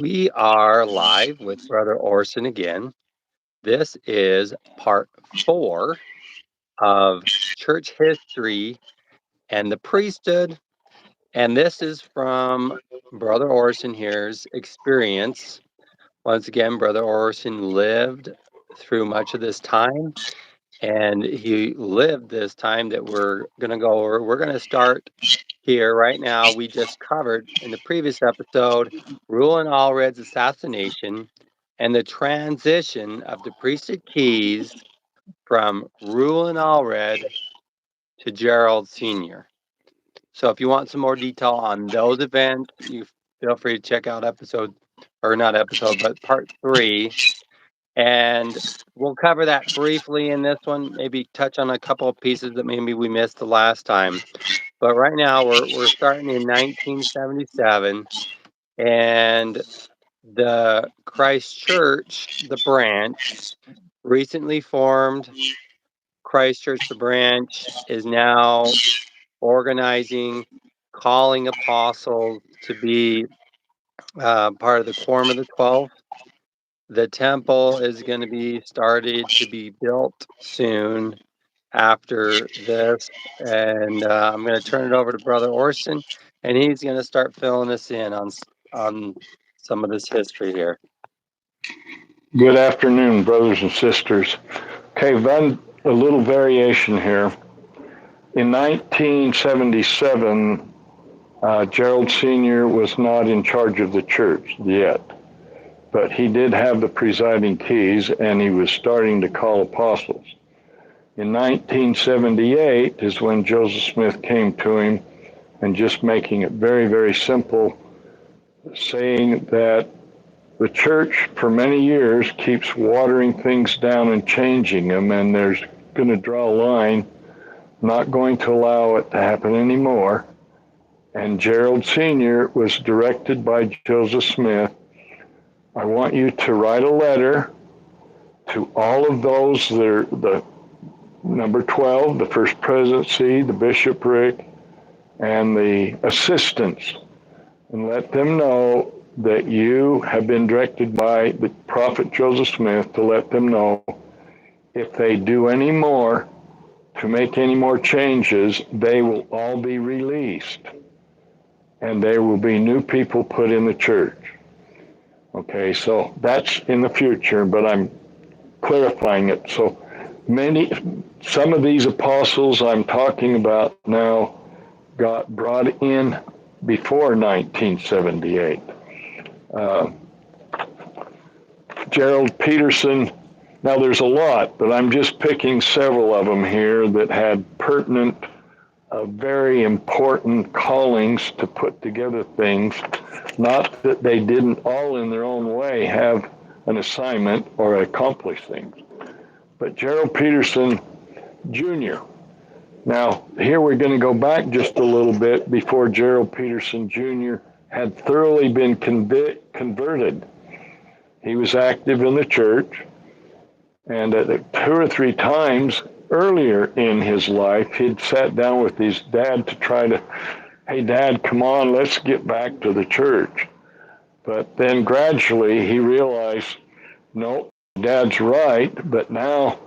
We are live with Brother Orison again. This is part 4 of church history and the priesthood. And this is from Brother Orison here's experience. Once again, Brother Orison lived through much of this time, and he lived this time that we're going to go over. We're going to start here right now. We just covered in the previous episode Rulon Allred's assassination and the transition of the priesthood keys from Rulon Allred to Gerald Sr. So if you want some more detail on those events, you feel free to check out part 3. And we'll cover that briefly in this one, maybe touch on a couple of pieces that maybe we missed the last time. But right now we're starting in 1977, and the Christ Church, the branch, recently formed. Christ Church, the branch, is now organizing, calling apostles to be part of the Quorum of the 12. The temple is going to be started to be built soon after this, and I'm going to turn it over to Brother Orson, and he's going to start filling us in on some of this history here. Good afternoon, brothers and sisters. Okay, a little variation here. In 1977, Gerald Sr. was not in charge of the church yet, but he did have the presiding keys, and he was starting to call apostles. In 1978 is when Joseph Smith came to him and just making it very, very simple, saying that the church for many years keeps watering things down and changing them, and there's going to draw a line, not going to allow it to happen anymore. And Gerald Sr. was directed by Joseph Smith, I want you to write a letter to all of those that are the number 12, the first presidency, the bishopric, and the assistants, and let them know that you have been directed by the prophet Joseph Smith to let them know if they do any more, to make any more changes, they will all be released, and there will be new people put in the church. Okay, so that's in the future, but I'm clarifying it. So some of these apostles I'm talking about now got brought in before 1978. Gerald Peterson, now there's a lot, but I'm just picking several of them here that had pertinent, very important callings to put together things. Not that they didn't all in their own way have an assignment or accomplish things. But Gerald Peterson Jr. Now, here we're going to go back just a little bit before Gerald Peterson Jr. had thoroughly been converted. He was active in the church, and 2 or 3 times earlier in his life, he'd sat down with his dad to try to, hey, Dad, come on, let's get back to the church. But then gradually he realized, no, Dad's right, but now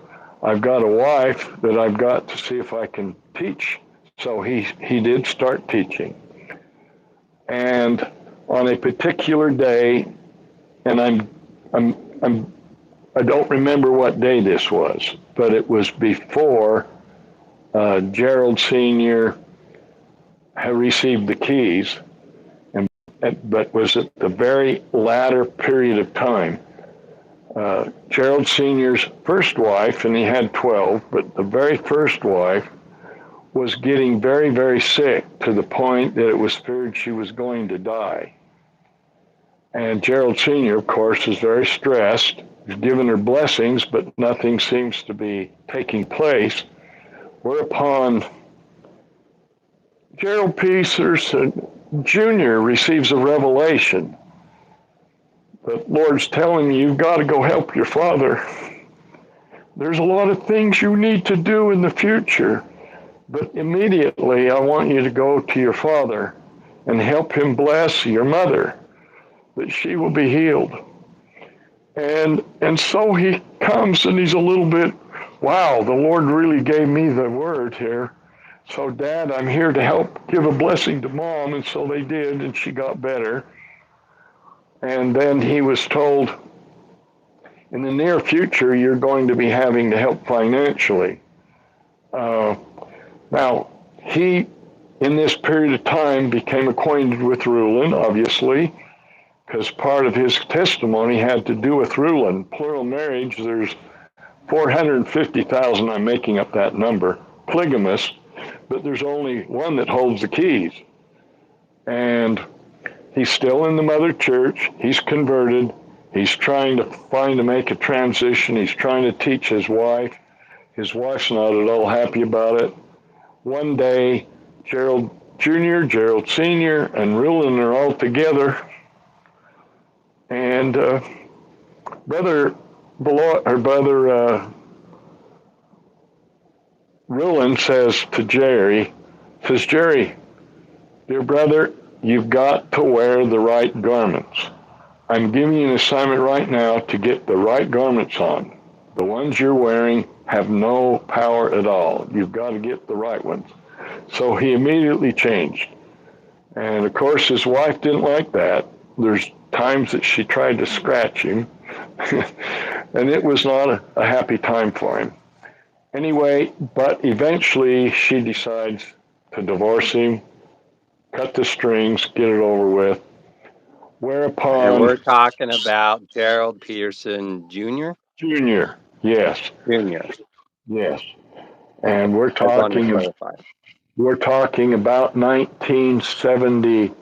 I've got a wife that I've got to see if I can teach. So he did start teaching. And on a particular day, and I don't remember what day this was, but it was before Gerald Sr. had received the keys, but was at the very latter period of time. Gerald Sr.'s first wife, and he had 12, but the very first wife was getting very, very sick to the point that it was feared she was going to die. And Gerald Sr., of course, is very stressed. He's given her blessings, but nothing seems to be taking place. Whereupon Gerald Peterson Jr. receives a revelation. The Lord's telling me, you've got to go help your father. There's a lot of things you need to do in the future, but immediately I want you to go to your father and help him bless your mother. that she will be healed. And so he comes and he's a little bit, wow, the Lord really gave me the word here. So Dad, I'm here to help give a blessing to Mom. And so they did, and she got better. And then he was told, in the near future, you're going to be having to help financially. Now, he, in this period of time, became acquainted with Rulon, obviously, because part of his testimony had to do with Rulon. Plural marriage, there's 450,000, I'm making up that number, polygamists, but there's only one that holds the keys. And he's still in the mother church. He's converted. He's trying to make a transition. He's trying to teach his wife. His wife's not at all happy about it. One day, Gerald Jr., Gerald Sr., and Rulon are all together. And Brother Rulon says to Jerry, Jerry, dear brother, you've got to wear the right garments. I'm giving you an assignment right now to get the right garments on. The ones you're wearing have no power at all. You've got to get the right ones. So he immediately changed. And of course, his wife didn't like that. There's times that she tried to scratch him, and it was not a happy time for him. Anyway, but eventually she decides to divorce him, cut the strings, get it over with. Whereupon... And we're talking about Gerald Peterson Jr.? Jr., yes. Jr. Yes. And we're I wanted to talking clarify. We're talking about 1977,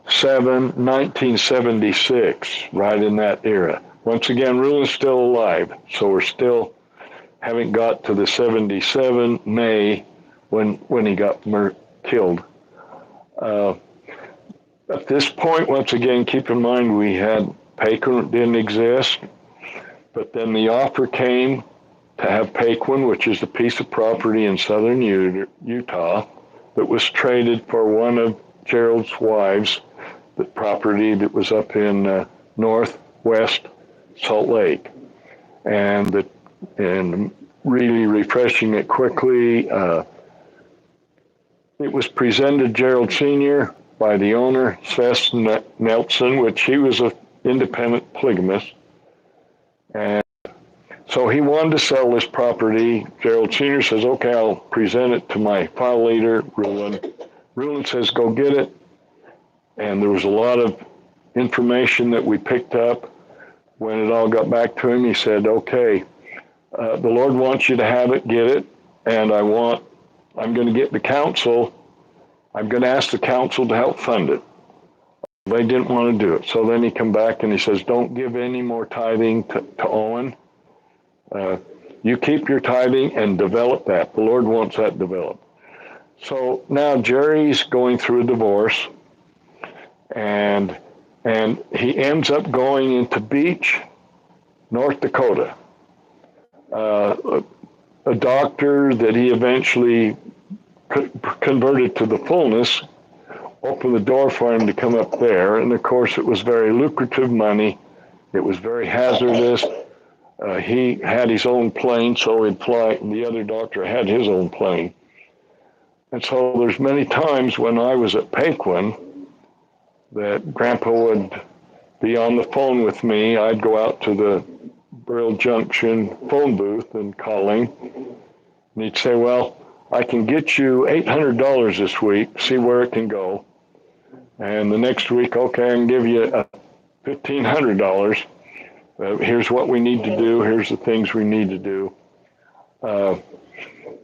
1976, right in that era. Once again, Rulon's still alive, so we're still haven't got to the 77 May when he got killed. At this point, once again, keep in mind we had Paquin didn't exist, but then the offer came to have Paquin, which is a piece of property in southern Utah, that was traded for one of Gerald's wives, the property that was up in northwest Salt Lake. And really refreshing it quickly, it was presented Gerald Sr. by the owner, Seth Nelson, which he was an independent polygamist. And so he wanted to sell this property. Gerald Sr. says, okay, I'll present it to my file leader, Rulon. Rulon says, go get it. And there was a lot of information that we picked up. When it all got back to him, he said, okay, the Lord wants you to have it, get it. And I'm going to get the council. I'm going to ask the council to help fund it. They didn't want to do it. So then he come back and he says, don't give any more tithing to Owen. You keep your tithing and develop that. The Lord wants that developed. So now Jerry's going through a divorce, and he ends up going into Beach, North Dakota. A doctor that he eventually converted to the fullness opened the door for him to come up there. And of course, it was very lucrative money. It was very hazardous. He had his own plane, so he'd fly, and the other doctor had his own plane. And so there's many times when I was at Paquin that Grandpa would be on the phone with me. I'd go out to the Brill Junction phone booth and call him. And he'd say, well, I can get you $800 this week, see where it can go. And the next week, okay, I can give you $1,500. Here's what we need to do. Here's the things we need to do.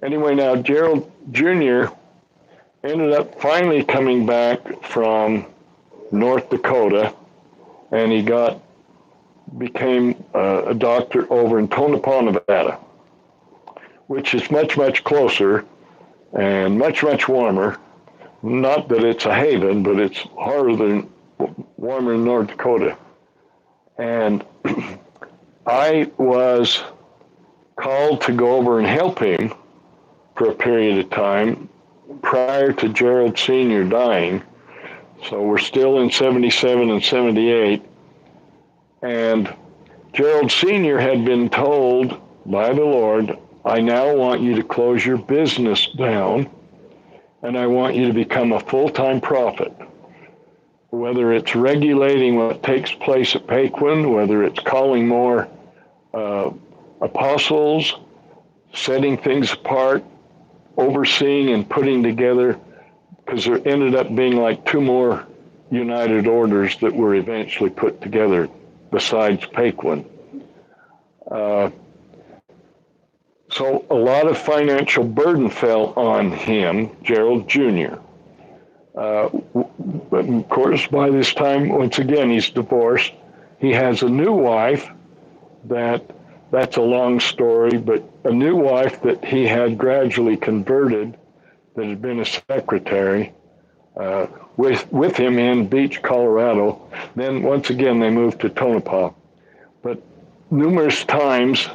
Anyway, now Gerald Jr. ended up finally coming back from North Dakota, and he became a doctor over in Tonopah, Nevada, which is much, much closer and much, much warmer. Not that it's a haven, but it's warmer in North Dakota. And I was called to go over and help him for a period of time prior to Gerald Sr. dying, So we're still in 77 and 78. And Gerald Sr. had been told by the Lord, I now want you to close your business down, and I want you to become a full-time prophet. Whether it's regulating what takes place at Paquin, whether it's calling more apostles, setting things apart, overseeing and putting together, because there ended up being like 2 more united orders that were eventually put together besides Paquin. So a lot of financial burden fell on him, Gerald Jr. But of course, by this time, once again, he's divorced. He has a new wife that's a long story, but a new wife that he had gradually converted that had been a secretary with him in Beach, Colorado. Then once again, they moved to Tonopah. But numerous times,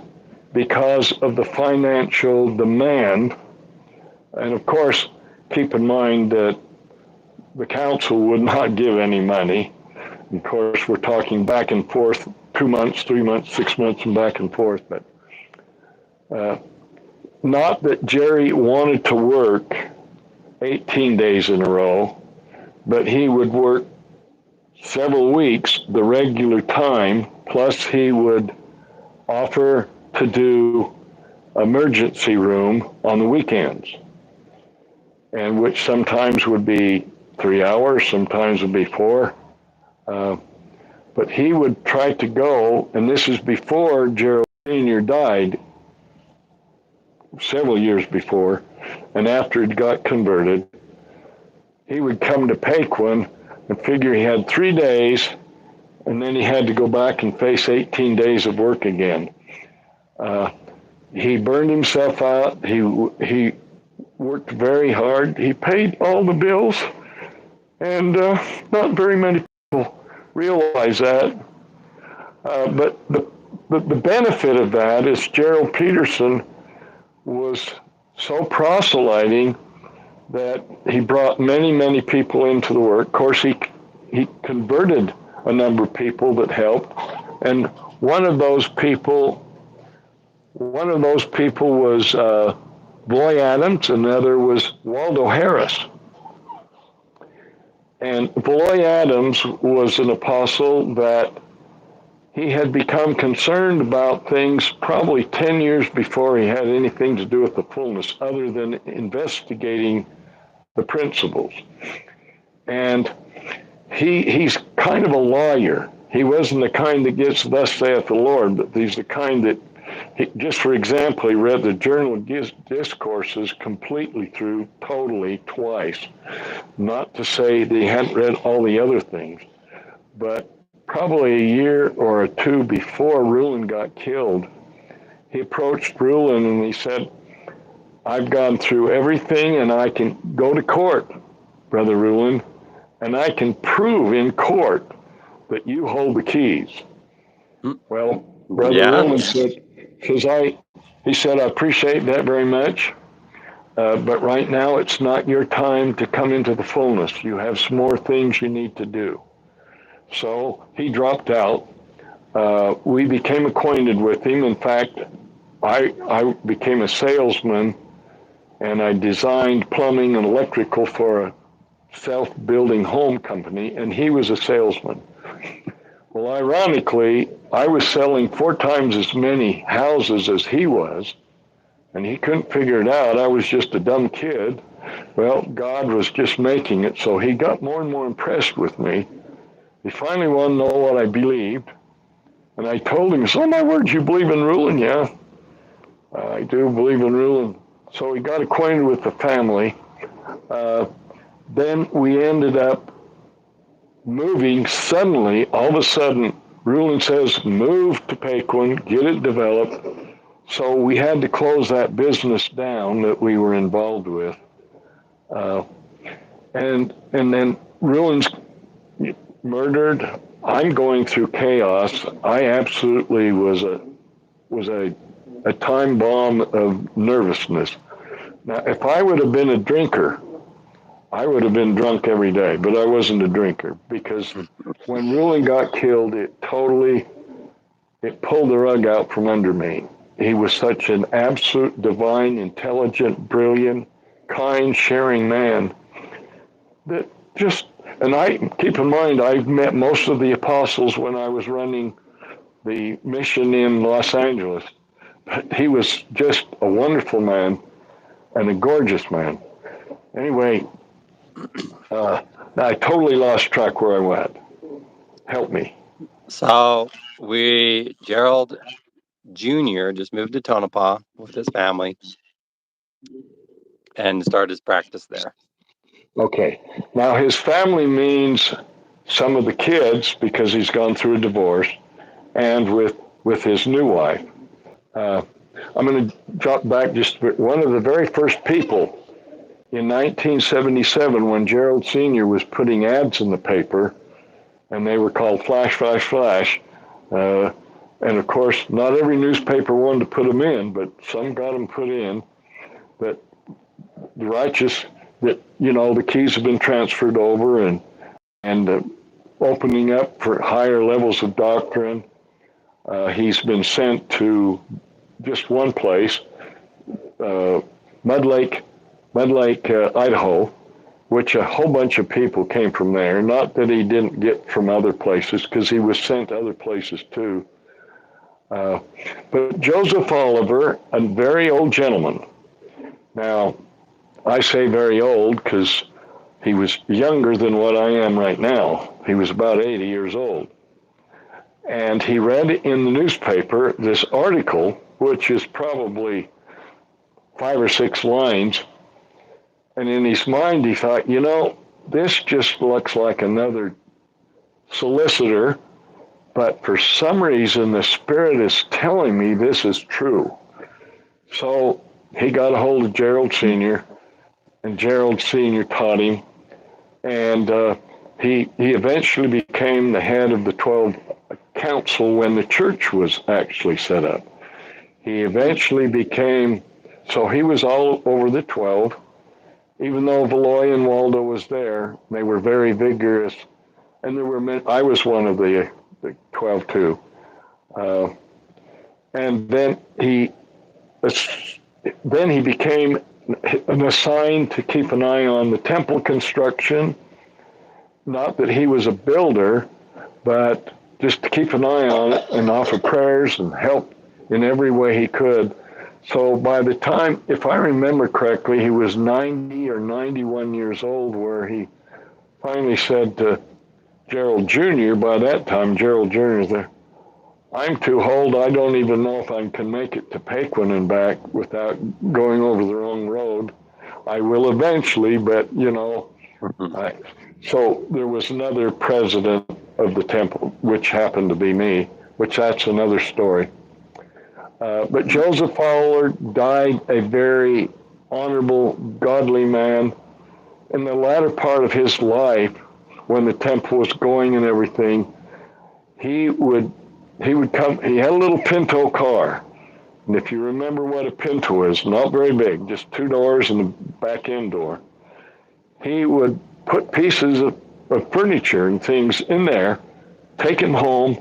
because of the financial demand, and of course, keep in mind that the council would not give any money. Of course, we're talking back and forth, 2 months, 3 months, 6 months, and back and forth. But not that Jerry wanted to work 18 days in a row, but he would work several weeks, the regular time, plus he would offer to do emergency room on the weekends, and which sometimes would be 3 hours, sometimes would be 4. But he would try to go, and this is before Gerald Sr. died, several years before, and after he got converted, he would come to Paquin and figure he had 3 days, and then he had to go back and face 18 days of work again. He burned himself out. He worked very hard. He paid all the bills, and not very many people realize that. But the benefit of that is Gerald Peterson was so proselyting that he brought many, many people into the work. Of course, he converted a number of people that helped, and one of those people was Boy Adams, and the other was Waldo Harris. And Boy Adams was an apostle that he had become concerned about things probably 10 years before he had anything to do with the fullness, other than investigating the principles. And he's kind of a lawyer. He wasn't the kind that gets thus saith the Lord, but he's the kind that, just for example, he read the Journal of Discourses completely through, totally, twice. Not to say that he hadn't read all the other things, but probably a year or 2 before Rulon got killed, he approached Rulon and he said, I've gone through everything and I can go to court, Brother Rulon, and I can prove in court that you hold the keys. Well, Brother Rulon said, he said, I appreciate that very much, but right now it's not your time to come into the fullness. You have some more things you need to do. So he dropped out. We became acquainted with him. In fact, I became a salesman, and I designed plumbing and electrical for a self-building home company, and he was a salesman. Well, ironically, I was selling 4 times as many houses as he was, and he couldn't figure it out. I was just a dumb kid. Well, God was just making it, so he got more and more impressed with me. He finally wanted to know what I believed, and I told him, so my word, you believe in Rulon? Yeah, I do believe in Rulon. So we got acquainted with the family. Then we ended up moving suddenly. All of a sudden, Rulon says, move to Paquin, get it developed. So we had to close that business down that we were involved with. And then Rulon's murdered. I'm going through chaos. I absolutely was a time bomb of nervousness. Now, if I would have been a drinker, I would have been drunk every day, but I wasn't a drinker because when Rulon got killed, it pulled the rug out from under me. He was such an absolute divine, intelligent, brilliant, kind, sharing man that just, and I keep in mind, I've met most of the apostles when I was running the mission in Los Angeles. But he was just a wonderful man and a gorgeous man. Anyway, I totally lost track where I went. Help me. So Gerald Jr. just moved to Tonopah with his family and started his practice there. Okay. Now his family means some of the kids because he's gone through a divorce, and with his new wife. I'm going to drop back just one of the very first people in 1977 when Gerald Sr. was putting ads in the paper, and they were called Flash, Flash, Flash. And of course, not every newspaper wanted to put them in, but some got them put in. That the righteous, that the keys have been transferred over, and opening up for higher levels of doctrine. He's been sent to just one place, Mud Lake, Idaho, which a whole bunch of people came from there. Not that he didn't get from other places, because he was sent other places too. But Joseph Oliver, a very old gentleman. Now, I say very old because he was younger than what I am right now. He was about 80 years old. And he read in the newspaper this article, which is probably 5 or 6 lines. And in his mind, he thought, this just looks like another solicitor, but for some reason, the Spirit is telling me this is true. So he got a hold of Gerald Sr., and Gerald Sr. taught him, and he eventually became the head of the 12 council when the church was actually set up. He eventually became, so he was all over the 12. Even though Valois and Waldo was there, they were very vigorous, and there were I was one of the 12 too. And then he became assigned to keep an eye on the temple construction. Not that he was a builder, but just to keep an eye on it and offer prayers and help in every way he could. So by the time, if I remember correctly, he was 90 or 91 years old, where he finally said to Gerald Jr., by that time, Gerald Jr. said, I'm too old, I don't even know if I can make it to Paquin and back without going over the wrong road. I will eventually, but, so there was another president of the temple, which happened to be me, which that's another story. But Joseph Fowler died a very honorable, godly man. In the latter part of his life, when the temple was going and everything, he would come. He had a little Pinto car, and if you remember what a Pinto is, not very big, just 2 doors and a back end door. He would put pieces of furniture and things in there, take them home,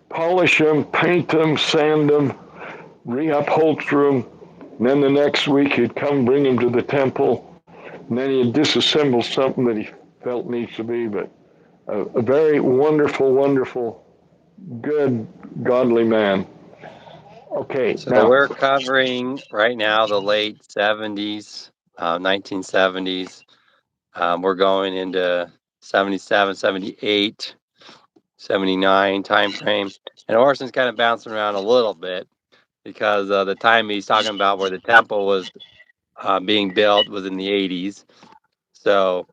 polish them, paint them, sand them, re-upholster them, and then the next week he'd come bring them to the temple, and then he'd disassemble something that he felt needs to be, but a very wonderful, wonderful, good, godly man. Okay, So now we're covering right now the late 70s, 1970s. We're going into 77, 78, 79 time frame. And Orison's kind of bouncing around a little bit because the time he's talking about where the temple was being built was in the 80s. So,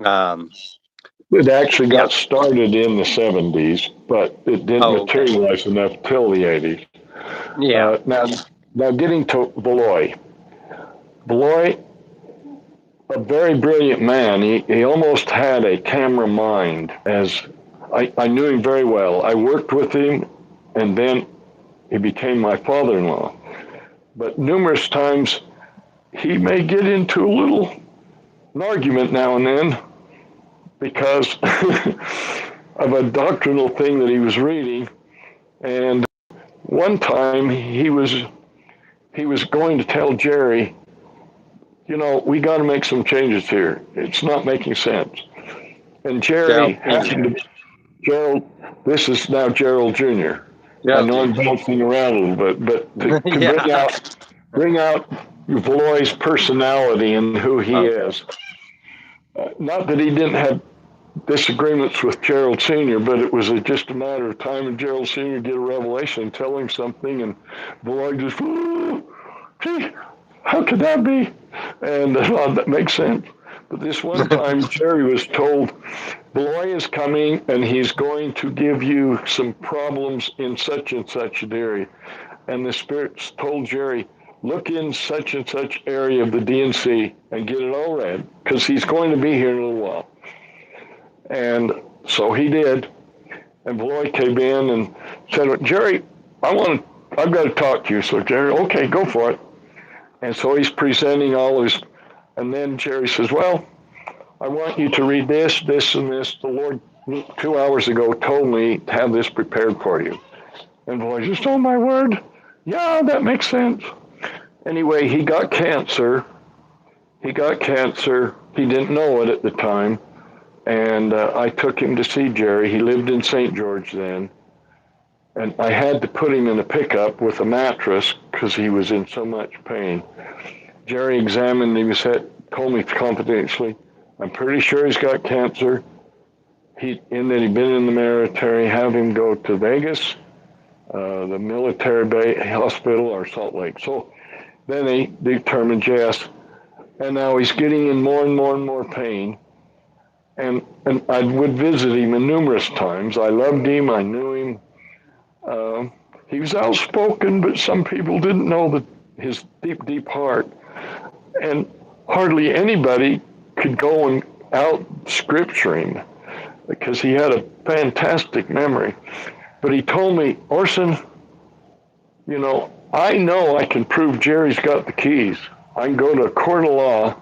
it actually yeah. got started in the 70s, but it didn't materialize enough till the 80s. Yeah. Now getting to Valois. Valois, a very brilliant man. He almost had a camera mind, as I knew him very well. I worked with him, and then he became my father-in-law. But numerous times he may get into a little an argument now and then because of a doctrinal thing that he was reading. And one time he was going to tell Jerry, we got to make some changes here. It's not making sense. And Jerry happened to, Gerald, this is now Gerald Jr. I know I'm bouncing around a little bit, but to bring out Valois' personality and who he is. Not that he didn't have disagreements with Gerald Sr., but it was just a matter of time and Gerald Sr. get a revelation and tell him something, and Valois just, gee, how could that be? And that makes sense. But this one time, Jerry was told, Valois is coming, and he's going to give you some problems in such and such an area. And the Spirit told Jerry, look in such and such area of the DNC and get it all read, because he's going to be here in a little while. And so he did. And Valois came in and said, Jerry, I've got to talk to you. So Jerry, okay, go for it. And so he's presenting all his, and then Jerry says, well, I want you to read this, this, and this. The Lord 2 hours ago told me to have this prepared for you. And Valois just, oh my word, yeah, that makes sense. Anyway, he got cancer. He didn't know it at the time. And I took him to see Jerry. He lived in St. George then. And I had to put him in a pickup with a mattress because he was in so much pain. Jerry examined him. He said, told me confidentially, I'm pretty sure he's got cancer. He'd been in the military. Have him go to Vegas, the military hospital, or Salt Lake. So then they determined yes. And now he's getting in more and more and more pain. And I would visit him numerous times. I loved him. I knew him. He was outspoken, but some people didn't know his deep, deep heart. And hardly anybody could go and out-scripture him because he had a fantastic memory. But he told me, Orison, I know I can prove Jerry's got the keys. I can go to a court of law,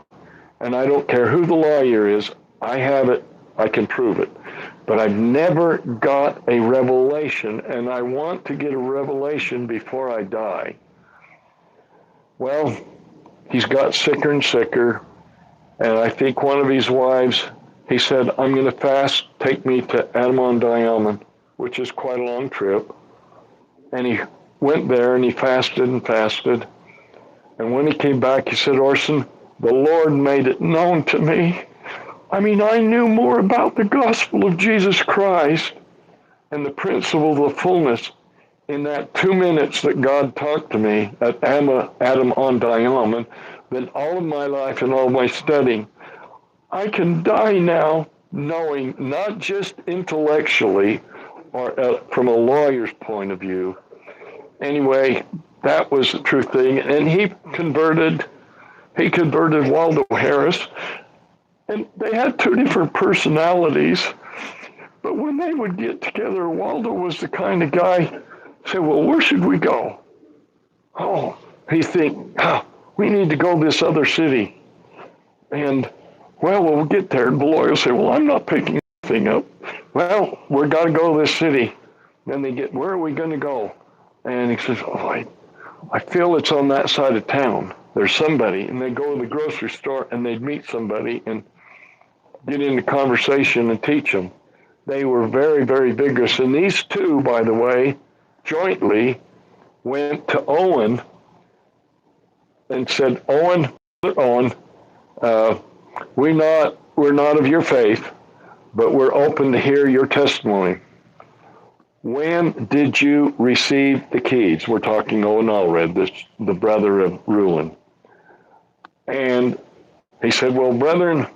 and I don't care who the lawyer is. I have it. I can prove it. But I've never got a revelation, and I want to get a revelation before I die. Well, he's got sicker and sicker, and I think one of his wives, he said, I'm going to fast, take me to Adam-on-Diamond, which is quite a long trip. And he went there, and he fasted and fasted. And when he came back, he said, Orison, the Lord made it known to me. I knew more about the gospel of Jesus Christ and the principle of the fullness in that 2 minutes that God talked to me at Adam-on-Diamond than all of my life and all my studying. I can die now knowing, not just intellectually or from a lawyer's point of view. Anyway, that was the true thing. And he converted Waldo Harris. And they had two different personalities, but when they would get together, Waldo was the kind of guy say, well, where should we go? Oh, he'd think, we need to go this other city. And, well, we'll get there. And Valois will say, well, I'm not picking anything up. Well, we've got to go to this city. Then they get, where are we going to go? And he says, oh, I feel it's on that side of town. There's somebody. And they go to the grocery store and they'd meet somebody and get into conversation and teach them. They were very, very vigorous. And these two, by the way, jointly went to Owen and said, Owen, we're not of your faith, but we're open to hear your testimony. When did you receive the keys? We're talking Owen Allred, the brother of Rulon. And he said, well, brethren,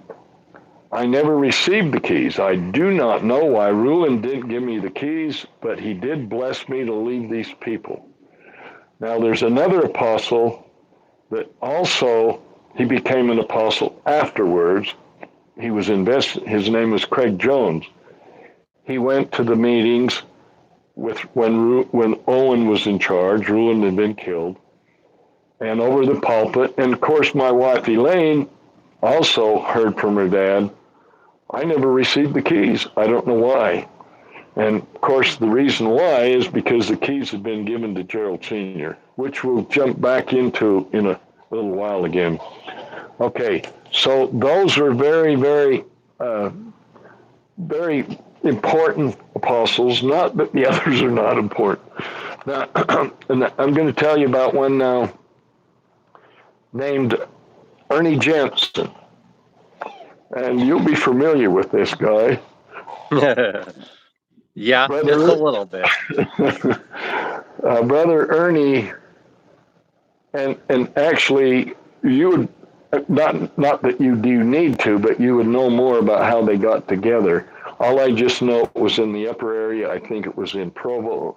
I never received the keys. I do not know why Rulon didn't give me the keys, but he did bless me to lead these people. Now, there's another apostle that also, he became an apostle afterwards. He was his name was Craig Jones. He went to the meetings when Owen was in charge. Rulon had been killed. And over the pulpit, and of course my wife Elaine also heard from her dad, I never received the keys. I don't know why. And of course, the reason why is because the keys had been given to Gerald Sr., which we'll jump back into in a little while again. Okay, so those are uh, very important apostles. Not that the others are not important. Now, and I'm going to tell you about one now named Ernie Jensen, and you'll be familiar with this guy. Yeah, just a Brother, little bit. Brother Ernie, and actually, you would not that you do need to, but you would know more about how they got together. All I just know it was in the upper area. I think it was in Provo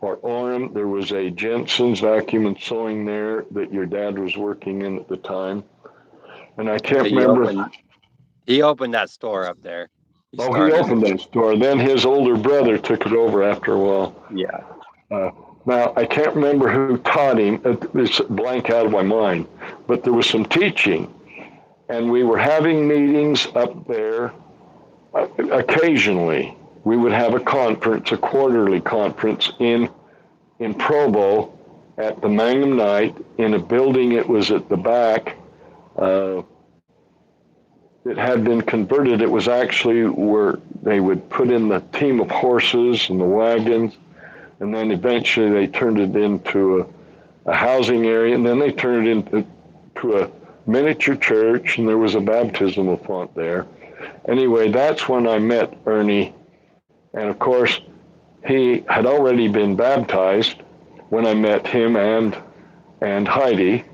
or Orem. There was a Jensen's vacuum and sewing there that your dad was working in at the time, and I can't He remember. opened that store up there. He Oh, he started opened it. that store. Then his older brother took it over after a while. Yeah. Uh, Now, I can't remember who taught him. It's blank out of my mind. But there was some teaching, and we were having meetings up there occasionally. We would have a conference, a quarterly conference in Provo at the Mangum Night in a building. It was at the back. Uh, it had been converted. It was actually where they would put in the team of horses and the wagons, and then eventually they turned it into a housing area, and then they turned it into a miniature church, and there was a baptismal font there. Anyway, that's when I met Ernie, and of course, he had already been baptized when I met him and Heidi,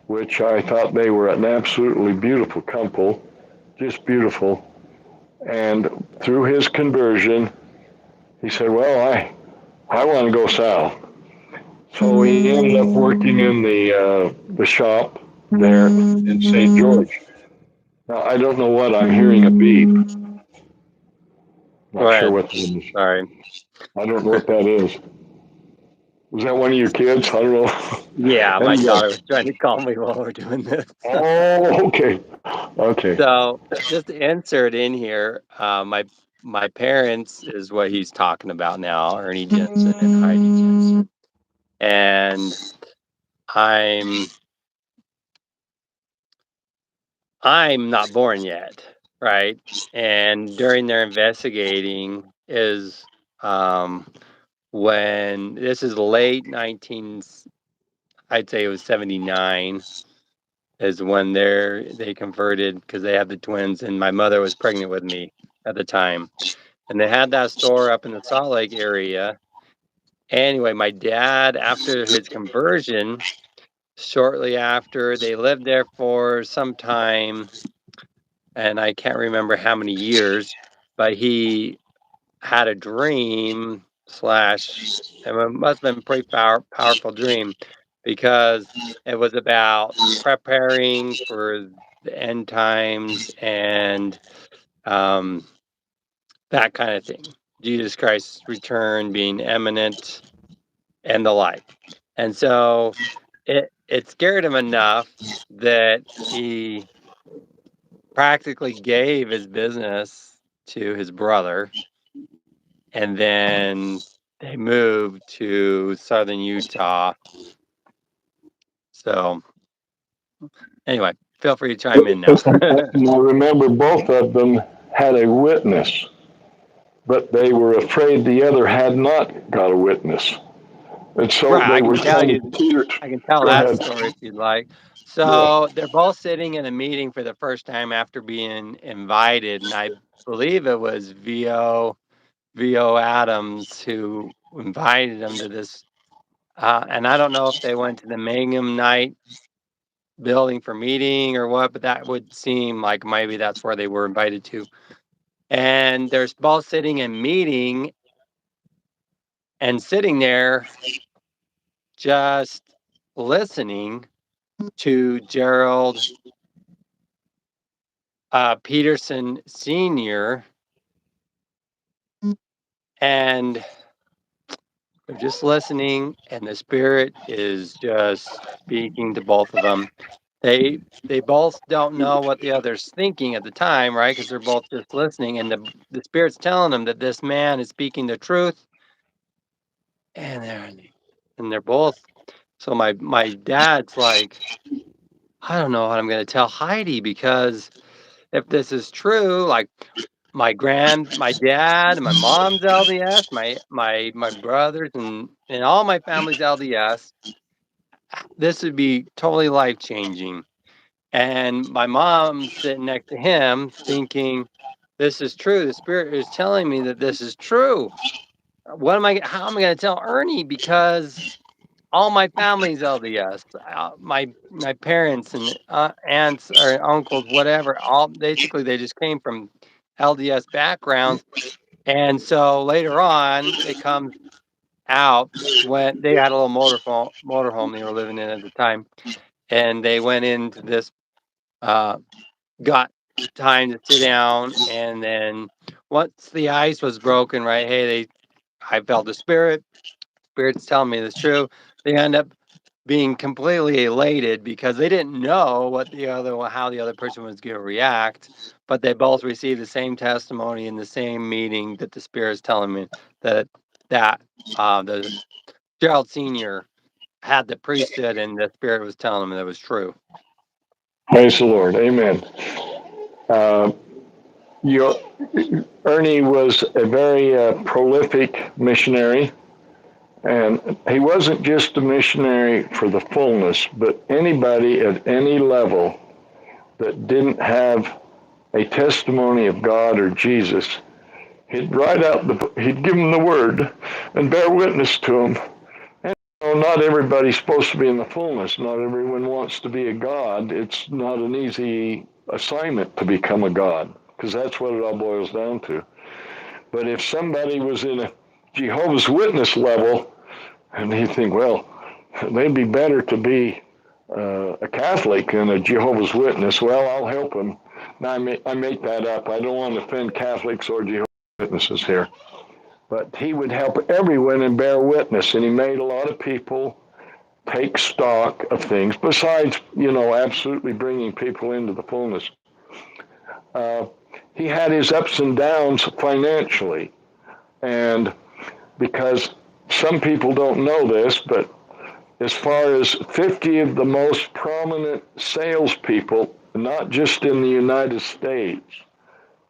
which I thought they were an absolutely beautiful couple, just beautiful. And through his conversion, he said, "Well, I want to go south." So he ended up working in the shop there in St. George. Now I don't know what I'm hearing a beep. Go Not sure ahead. what that is. Sorry. I don't know what that is. Was that one of your kids? I don't know. Yeah, my Anyway. daughter was trying to call me while we're doing this. Oh, okay. Okay. So just to insert in here, my parents is what he's talking about now, Ernie Jensen and Heidi Jensen. And I'm not born yet, right? And during their investigating is when this is late 19, I'd say it was 79 is when they converted because they had the twins and my mother was pregnant with me at the time. And they had that store up in the Salt Lake area. Anyway, my dad, after his conversion, shortly after, they lived there for some time, and I can't remember how many years, but he had a dream slash, it must have been a pretty powerful dream because it was about preparing for the end times and um, that kind of thing. Jesus Christ's return being imminent and the like. And so it scared him enough that he practically gave his business to his brother, and then they moved to southern Utah. So anyway, feel free to chime in now. And I remember both of them had a witness, but they were afraid the other had not got a witness. And so Right, they were kind of teetered. I can tell Go that ahead. story if you'd like. Yeah. So they're both sitting in a meeting for the first time after being invited, and I believe it was VO Adams who invited them to this. And I don't know if they went to the Mangum Night building for meeting or what, but that would seem like maybe that's where they were invited to. And they're both sitting and meeting and sitting there just listening to Gerald Peterson Sr. And they're just listening, and the Spirit is just speaking to both of them. They both don't know what the other's thinking at the time, right? Because they're both just listening, and the spirit's telling them that this man is speaking the truth, and they're both. So my dad's like, I don't know what I'm gonna tell Heidi because if this is true, like my dad and my mom's LDS, my brothers and all my family's LDS, this would be totally life changing. And my mom's sitting next to him thinking, this is true. The spirit is telling me that this is true. How am I going to tell Ernie? Because all my family's LDS, my parents and aunts or uncles, whatever, all basically they just came from LDS backgrounds. And so later on, it comes out when they had a little motorhome they were living in at the time, and they went into this uh, got time to sit down, and then once the ice was broken, right? Hey, I felt the spirit's telling me it's true. They end up being completely elated because they didn't know how the other person was going to react, but they both received the same testimony in the same meeting that the spirit's telling me that the Gerald Sr had the priesthood, and the spirit was telling him that it was true. Praise the Lord. Amen. Uh, you, Ernie was a very prolific missionary, and he wasn't just a missionary for the fullness, but anybody at any level that didn't have a testimony of God or Jesus, he'd give them the word and bear witness to them. And not everybody's supposed to be in the fullness. Not everyone wants to be a God. It's not an easy assignment to become a God, because that's what it all boils down to. But if somebody was in a Jehovah's Witness level, and you think, well, they'd be better to be a Catholic than a Jehovah's Witness. Well, I'll help them. Now, I make that up. I don't want to offend Catholics or Jehovah's Witnesses here. But he would help everyone and bear witness, and he made a lot of people take stock of things, besides, absolutely bringing people into the fullness. Uh, he had his ups and downs financially, and because some people don't know this, but as far as 50 of the most prominent salespeople, not just in the United States,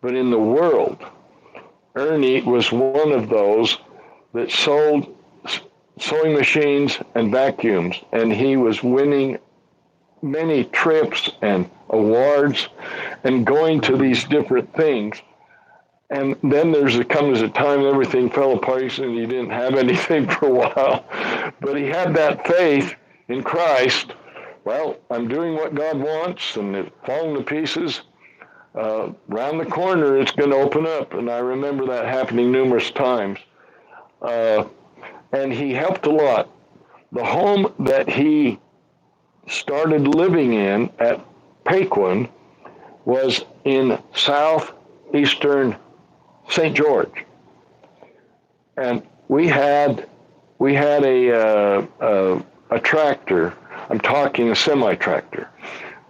but in the world, Ernie was one of those that sold sewing machines and vacuums, and he was winning many trips and awards and going to these different things. And then comes a time everything fell apart and he didn't have anything for a while. But he had that faith in Christ. Well, I'm doing what God wants, and it's falling to pieces. Round the corner, it's going to open up. And I remember that happening numerous times. And he helped a lot. The home that he started living in at Paquin was in southeastern St. George, and we had a tractor. I'm talking a semi tractor,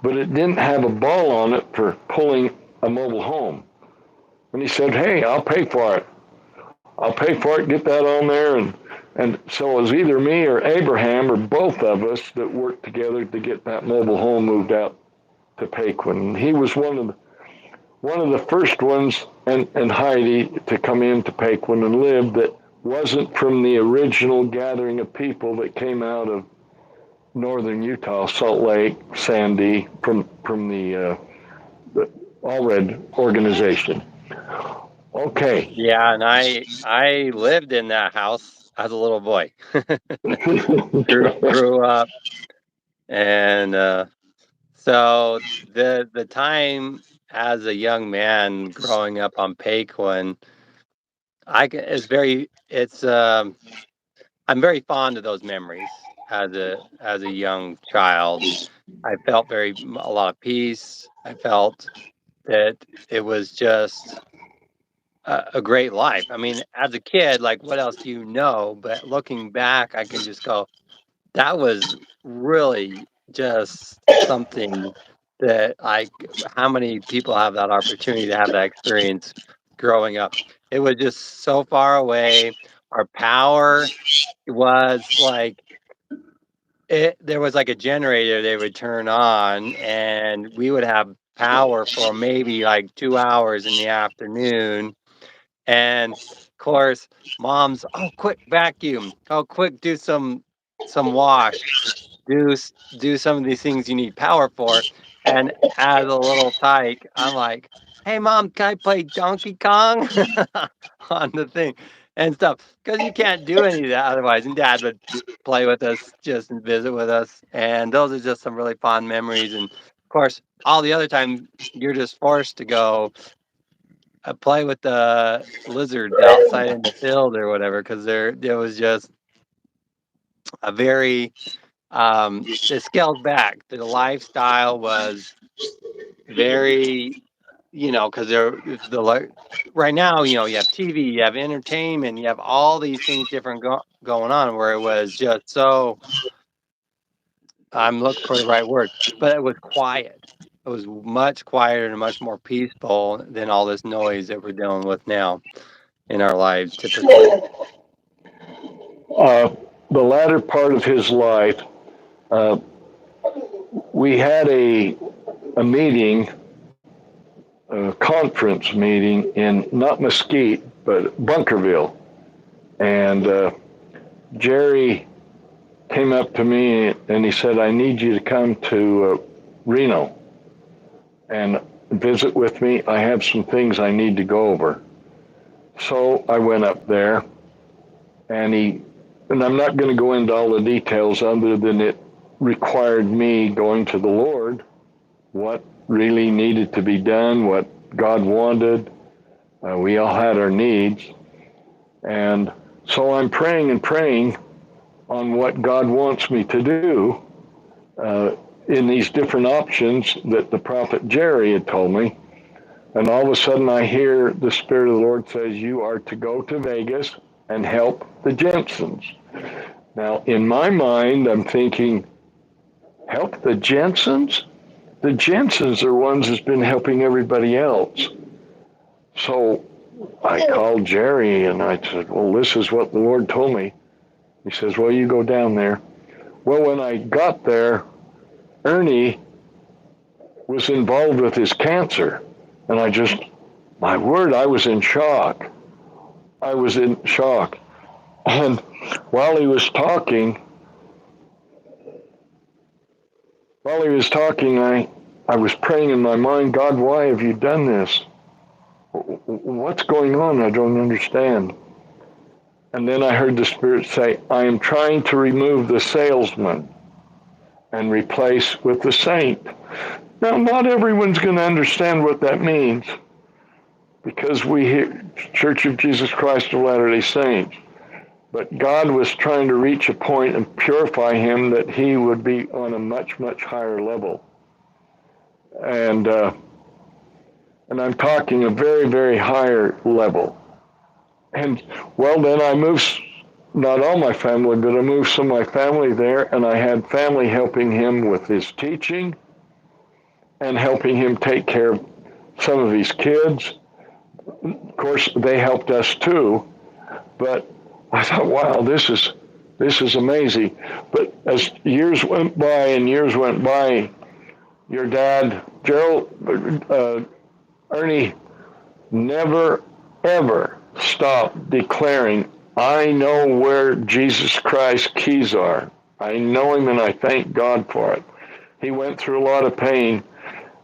but it didn't have a ball on it for pulling a mobile home. And he said, "Hey, I'll pay for it. I'll pay for it. Get that on there." And so it was either me or Abraham or both of us that worked together to get that mobile home moved out to Paquin. He was one of the first ones, and Heidi, to come into Paquin and live that wasn't from the original gathering of people that came out of northern Utah, Salt Lake, Sandy, from the Allred organization. Okay. Yeah, and I lived in that house as a little boy. Grew up, and so the time as a young man growing up on Paquin, is very it's I'm very fond of those memories as a young child. I felt a lot of peace. I felt that it was just a great life. I mean, as a kid, like what else do you know? But looking back, I can just go, that was really just something that how many people have that opportunity to have that experience growing up? It was just so far away. Our power was like there was like a generator they would turn on, and we would have power for maybe like 2 hours in the afternoon. And of course, mom's, "Oh, quick vacuum. Oh, quick do some wash. Do some of these things you need power for." And as a little tyke, I'm like, "Hey, mom, can I play Donkey Kong?" on the thing and stuff, because you can't do any of that otherwise. And dad would play with us just and visit with us. And those are just some really fond memories. And of course, all the other time you're just forced to go play with the lizards outside in the field or whatever, because there was just a very it scaled back. The lifestyle was very, because right now, you have TV, you have entertainment, you have all these things different going on, where it was just so, I'm looking for the right word, but it was quiet. It was much quieter and much more peaceful than all this noise that we're dealing with now in our lives typically. Uh, the latter part of his life, uh, we had a meeting, a conference meeting in not Mesquite, but Bunkerville. And Jerry came up to me and he said, "I need you to come to Reno and visit with me. I have some things I need to go over." So I went up there, and I'm not going to go into all the details other than it required me going to the Lord, what really needed to be done, what God wanted. We all had our needs. And so I'm praying and praying on what God wants me to do uh, in these different options that the prophet Jerry had told me. And all of a sudden I hear the Spirit of the Lord says, "You are to go to Vegas and help the Jensens." Now, in my mind, I'm thinking, help the Jensens? The Jensens are ones that's been helping everybody else. So I called Jerry and I said, "Well, this is what the Lord told me." He says, "Well, you go down there." Well, when I got there, Ernie was involved with his cancer. And my word, I was in shock. I was in shock. And while he was talking, I was praying in my mind, "God, why have you done this? What's going on? I don't understand." And then I heard the Spirit say, "I am trying to remove the salesman and replace with the saint." Now, not everyone's going to understand what that means, because we hear Church of Jesus Christ of Latter-day Saints. But God was trying to reach a point and purify him that he would be on a much, much higher level. And I'm talking a very, very higher level. And well, then I moved, not all my family, but I moved some of my family there, and I had family helping him with his teaching and helping him take care of some of his kids. Of course, they helped us too, but I thought, wow, this is amazing. But as years went by, your dad, Gerald, Ernie, never, ever stopped declaring, "I know where Jesus Christ's keys are. I know him and I thank God for it." He went through a lot of pain,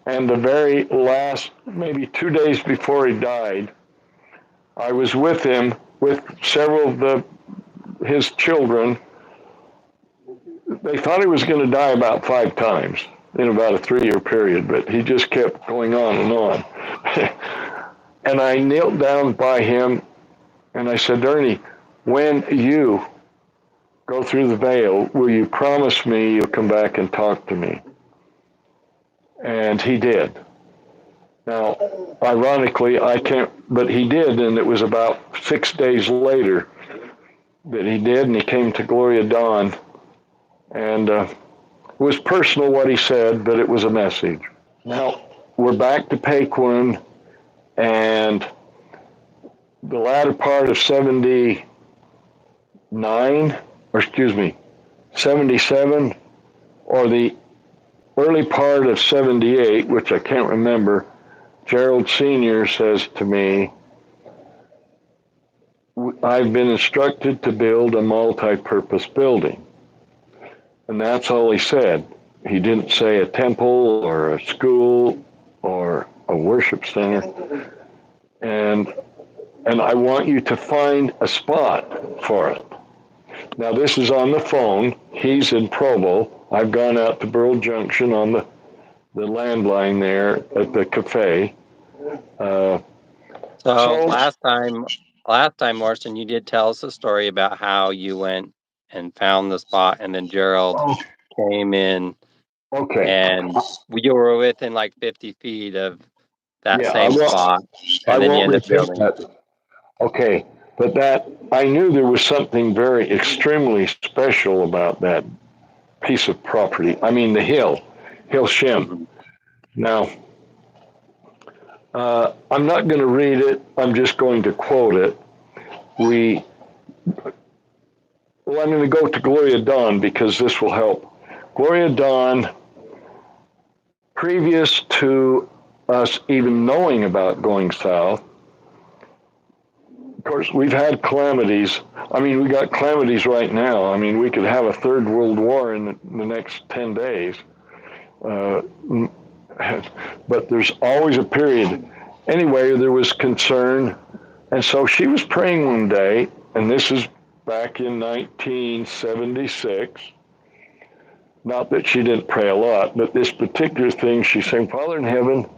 and the very last, maybe 2 days before he died, I was with him with several of his children. They thought he was going to die about 5 times in about a 3-year period, but he just kept going on and on. And I knelt down by him and I said, "Ernie, when you go through the veil, will you promise me you'll come back and talk to me?" And he did. Now, ironically, I can't, but he did, and it was about 6 days later that he did, and he came to Gloria Dawn. And was personal what he said, but it was a message. Now, we're back to Paquin, and the latter part of 79, or excuse me, 77, or the early part of 78, which I can't remember, Gerald Sr. says to me, I've been instructed to build a multi-purpose building. And that's all he said. He didn't say a temple or a school or a worship center. And I want you to find a spot for it. Now, this is on the phone. He's in Provo. I've gone out to Burl Junction on the landline there at the cafe. So last time, Orison, you did tell us a story about how you went and found the spot, and then Gerald came in. Okay. And you were within like 50 feet of that same spot, I and then you won't ended up repeat building. that. Okay, but that I knew there was something very extremely special about that piece of property. I mean, the hill shim. Mm-hmm. Now, I'm not going to read it. I'm just going to quote it. I'm going to go to Gloria Dawn because this will help. Gloria Dawn, previous to us even knowing about going south, of course, we've had calamities. I mean, we got calamities right now. I mean, we could have a third world war in the next 10 days. But there's always a period. Anyway, there was concern. And so she was praying one day, and this is back in 1976. Not that she didn't pray a lot, but this particular thing, she's saying, Father in heaven,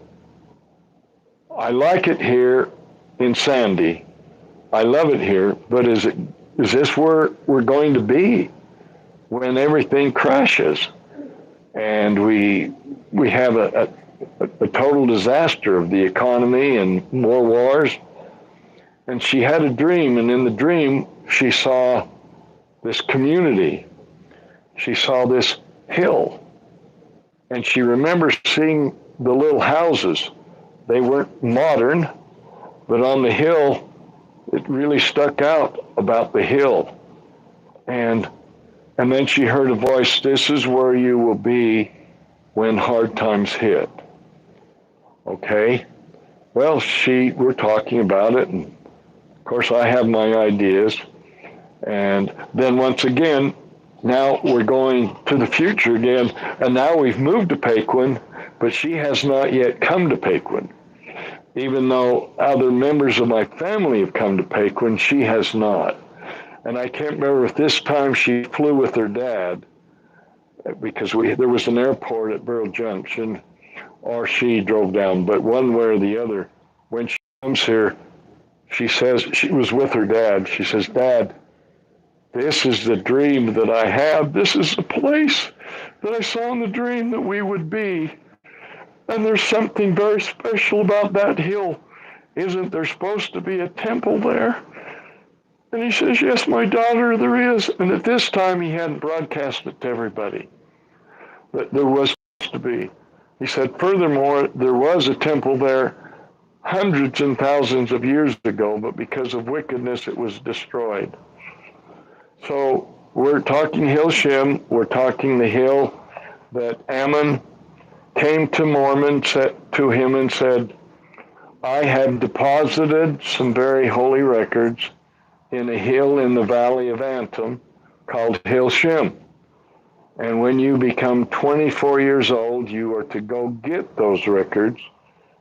I like it here in Sandy. I love it here, but is this where we're going to be when everything crashes and we have a total disaster of the economy and more wars? And she had a dream, and in the dream she saw this community. She saw this hill, and she remembers seeing the little houses. They weren't modern, but on the hill it really stuck out about the hill. And then she heard a voice, this is where you will be when hard times hit. Okay? Well, we're talking about it, and of course I have my ideas. And then once again, now we're going to the future again, and now we've moved to Paquin, but she has not yet come to Paquin. Even though other members of my family have come to Paquin, she has not. And I can't remember if this time she flew with her dad, because there was an airport at Burl Junction, or she drove down, but one way or the other. When she comes here, she says, she was with her dad, she says, Dad, this is the dream that I have. This is the place that I saw in the dream that we would be. And there's something very special about that hill. Isn't there supposed to be a temple there? And he says, yes, my daughter, there is. And at this time, he hadn't broadcast it to everybody. But there was supposed to be. He said, furthermore, there was a temple there hundreds and thousands of years ago, but because of wickedness, it was destroyed. So we're talking Hill Shem. We're talking the hill that Ammon came to Mormon to him and said, I have deposited some very holy records in a hill in the valley of Antum called Hill Shem. And when you become 24 years old, you are to go get those records,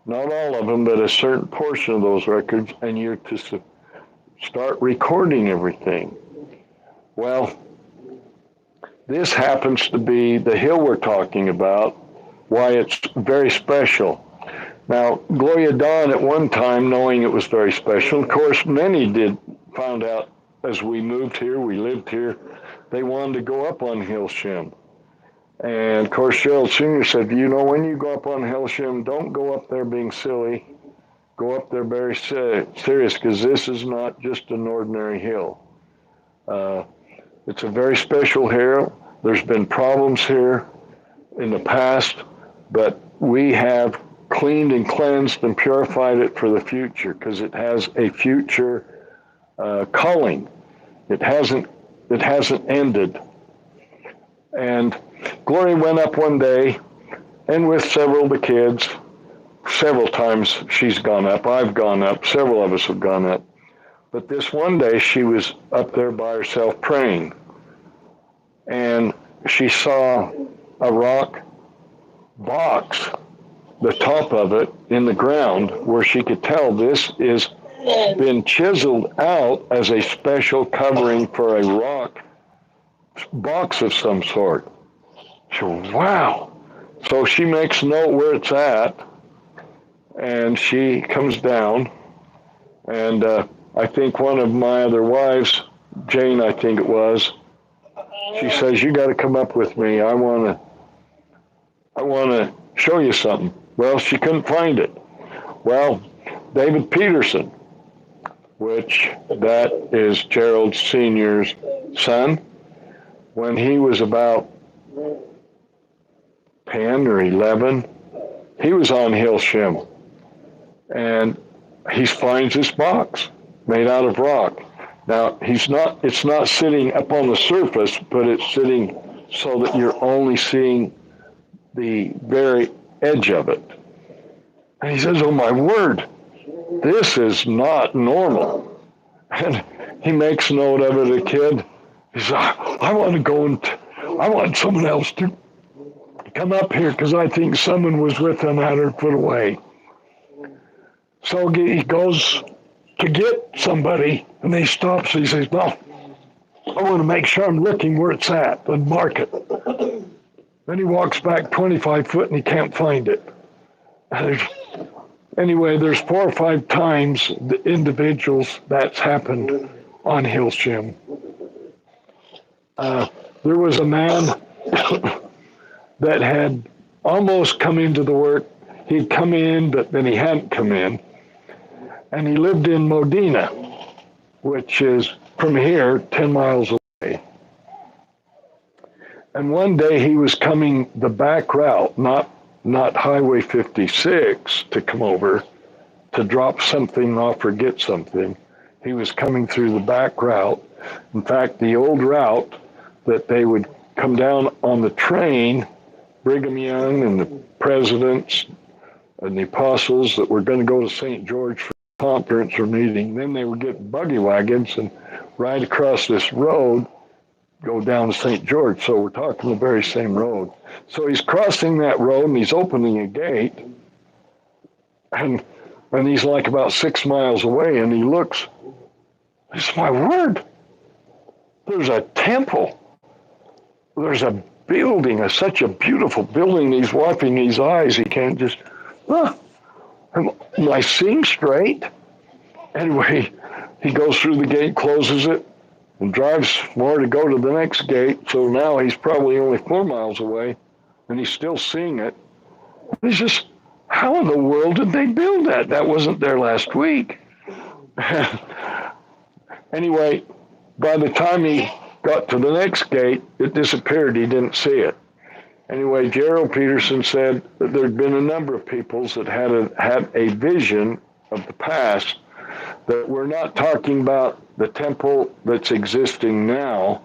not all of them, but a certain portion of those records, and you're to start recording everything. Well, this happens to be the hill we're talking about, why it's very special. Now, Gloria Dawn at one time, knowing it was very special, of course, many found out as we moved here, we lived here, they wanted to go up on Hill Shem. And of course, Gerald Sr. said, you know, when you go up on Hill Shem, don't go up there being silly. Go up there very serious, because this is not just an ordinary hill. It's a very special hill. There's been problems here. in the past, but we have cleaned and cleansed and purified it for the future because it has a future calling. It hasn't ended. And Gloria went up one day, and with several of the kids, several times she's gone up, I've gone up, several of us have gone up. But this one day she was up there by herself praying, and she saw a rock box, the top of it in the ground, where she could tell this is been chiseled out as a special covering for a rock box of some sort. So, wow. So she makes note where it's at, and she comes down, and I think one of my other wives, Jane, I think it was, she says, "You got to come up with me. I want to show you something." Well, she couldn't find it. Well, David Peterson, which that is Gerald Sr.'s son, when he was about 10 or 11, he was on Hill Shim, and he finds this box made out of rock. Now, it's not sitting up on the surface, but it's sitting so that you're only seeing the very edge of it. And he says, "Oh my word, this is not normal." And he makes note of it, a kid. He says, "I want to go and I want someone else to come up here because I think someone was with them 100 foot away." So he goes to get somebody, and he stops. He says, "No, I want to make sure I'm looking where it's at and mark it." Then he walks back 25 foot, and he can't find it. Anyway, there's 4 or 5 times the individuals that's happened on Hill Shim. There was a man that had almost come into the work. He'd come in, but then he hadn't come in. And he lived in Modena, which is from here 10 miles away. And one day he was coming the back route, not Highway 56 to come over to drop something off or get something. He was coming through the back route. In fact, the old route that they would come down on the train, Brigham Young and the presidents and the apostles that were going to go to St. George for a conference or meeting, then they would get buggy wagons and ride across this road, go down to St. George. So we're talking the very same road. So he's crossing that road, and he's opening a gate, and he's like about 6 miles away, and he looks. It's my word. There's a temple. There's a building, such a beautiful building. He's wiping his eyes. He can't just, am I seeing straight? Anyway, he goes through the gate, closes it, and drives more to go to the next gate. So now he's probably only 4 miles away, and he's still seeing it. He's just, how in the world did they build that? That wasn't there last week. Anyway, by the time he got to the next gate, it disappeared. He didn't see it. Anyway, Gerald Peterson said that there'd been a number of peoples that had a vision of the past, that we're not talking about the temple that's existing now,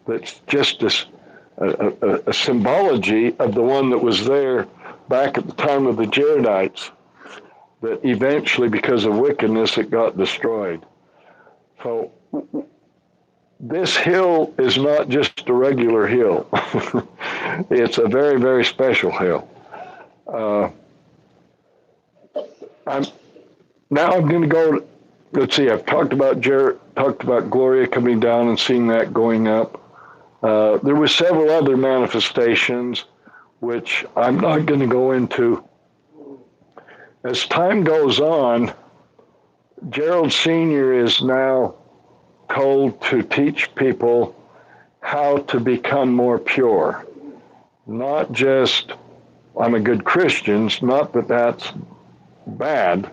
that's just a symbology of the one that was there back at the time of the Jaredites, that eventually, because of wickedness, it got destroyed. So this hill is not just a regular hill. It's a very, very special hill. I'm going to go. Let's see. I've talked about Gloria coming down and seeing that going up. There were several other manifestations, which I'm not going to go into. As time goes on, Gerald Sr. is now told to teach people how to become more pure. Not just, I'm a good Christian, not that that's bad,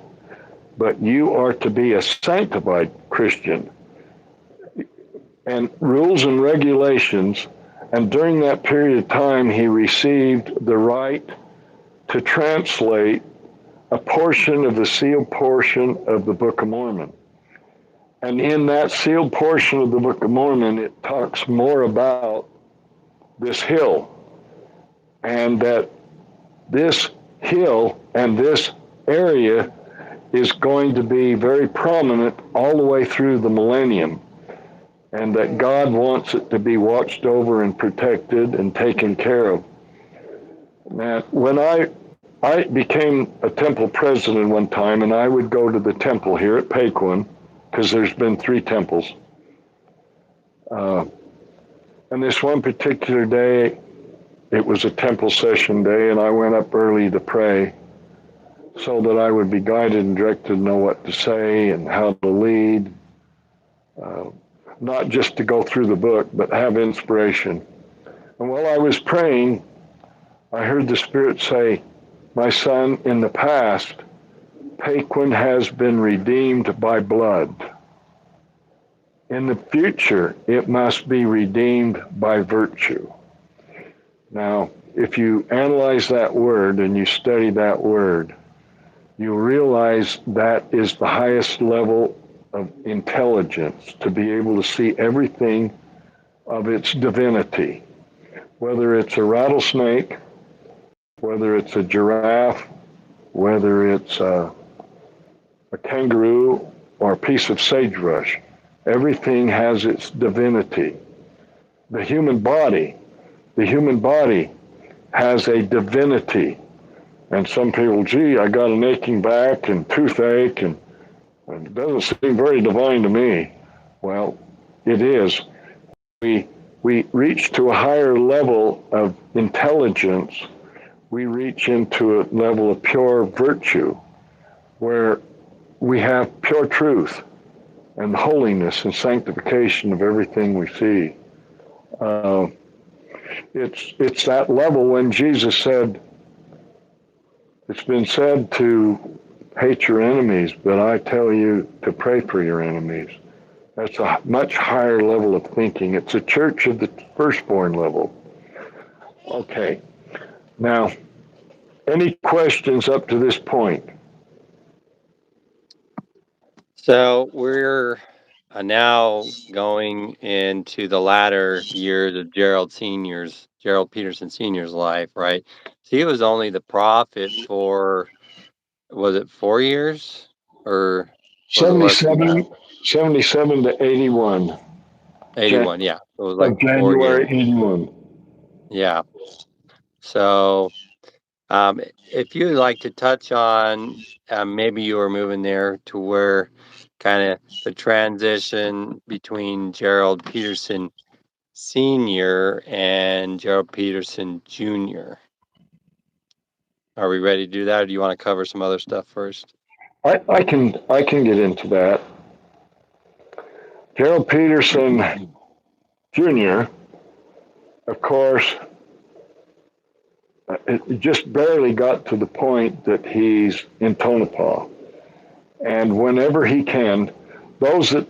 but you are to be a sanctified Christian. And rules and regulations And during that period of time, he received the right to translate a portion of the sealed portion of the Book of Mormon. And in that sealed portion of the Book of Mormon, it talks more about this hill, and that this hill and this area is going to be very prominent all the way through the millennium, and that God wants it to be watched over and protected and taken care of. Now, when I became a temple president one time, and I would go to the temple here at Paquin, because there's been 3 temples. And this one particular day, it was a temple session day, and I went up early to pray so that I would be guided and directed to know what to say and how to lead, not just to go through the book, but have inspiration. And while I was praying, I heard the Spirit say, "My son, in the past, Paquin has been redeemed by blood. In the future, it must be redeemed by virtue." Now, if you analyze that word and you study that word, you realize that is the highest level of intelligence, to be able to see everything of its divinity, whether it's a rattlesnake, whether it's a giraffe, whether it's a kangaroo or a piece of sagebrush. Everything has its divinity. The human body has a divinity. And some people, gee, I got an aching back and toothache, and it doesn't seem very divine to me. Well, it is. We reach to a higher level of intelligence. We reach into a level of pure virtue, where we have pure truth and holiness and sanctification of everything we see. It's that level when Jesus said, "It's been said to hate your enemies, but I tell you to pray for your enemies." That's a much higher level of thinking. It's a church of the firstborn level. Okay. Now, any questions up to this point? So we're now going into the latter years of Gerald Peterson Sr.'s life, right? So he was only the prophet for, was it 4 years, or was it less than that? 77 to 81. 81, yeah. It was like Of 4 January years. 81. Yeah. So if you would like to touch on, maybe you were moving there to where kind of the transition between Gerald Peterson Sr. and Gerald Peterson Jr. Are we ready to do that, or do you want to cover some other stuff first? I can get into that. Gerald Peterson Jr., of course, it just barely got to the point that he's in Tonopah. And whenever he can, those that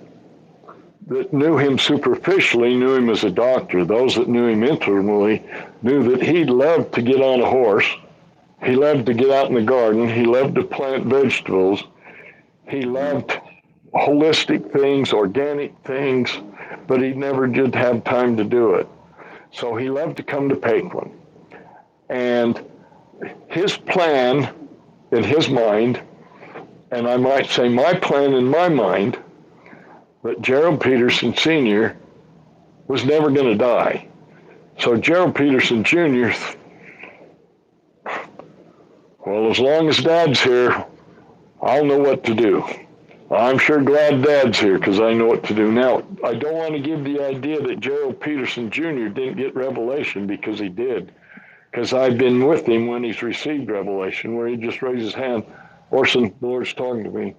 knew him superficially knew him as a doctor. Those that knew him intimately knew that he loved to get on a horse. He loved to get out in the garden. He loved to plant vegetables. He loved holistic things, organic things, but he never did have time to do it. So he loved to come to Paquin. And his plan in his mind, and I might say my plan in my mind, that Gerald Peterson Sr. was never going to die. So Gerald Peterson Jr., well, as long as Dad's here, I'll know what to do. I'm sure glad Dad's here because I know what to do. Now, I don't want to give the idea that Gerald Peterson Jr. didn't get revelation, because he did. Because I've been with him when he's received revelation, where he just raised his hand, "Orison, the Lord's talking to me."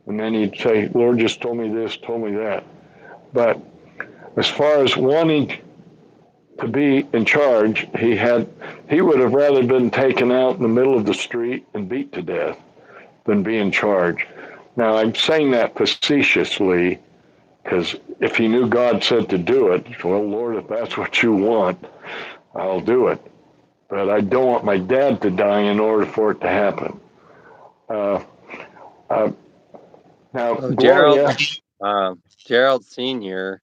And then he'd say, "Lord just told me this, told me that." But as far as wanting to be in charge, he would have rather been taken out in the middle of the street and beat to death than be in charge. Now, I'm saying that facetiously, Because if he knew God said to do it, well, Lord, if that's what you want, I'll do it. But I don't want my dad to die in order for it to happen. Now, So Gloria, Gerald Sr.,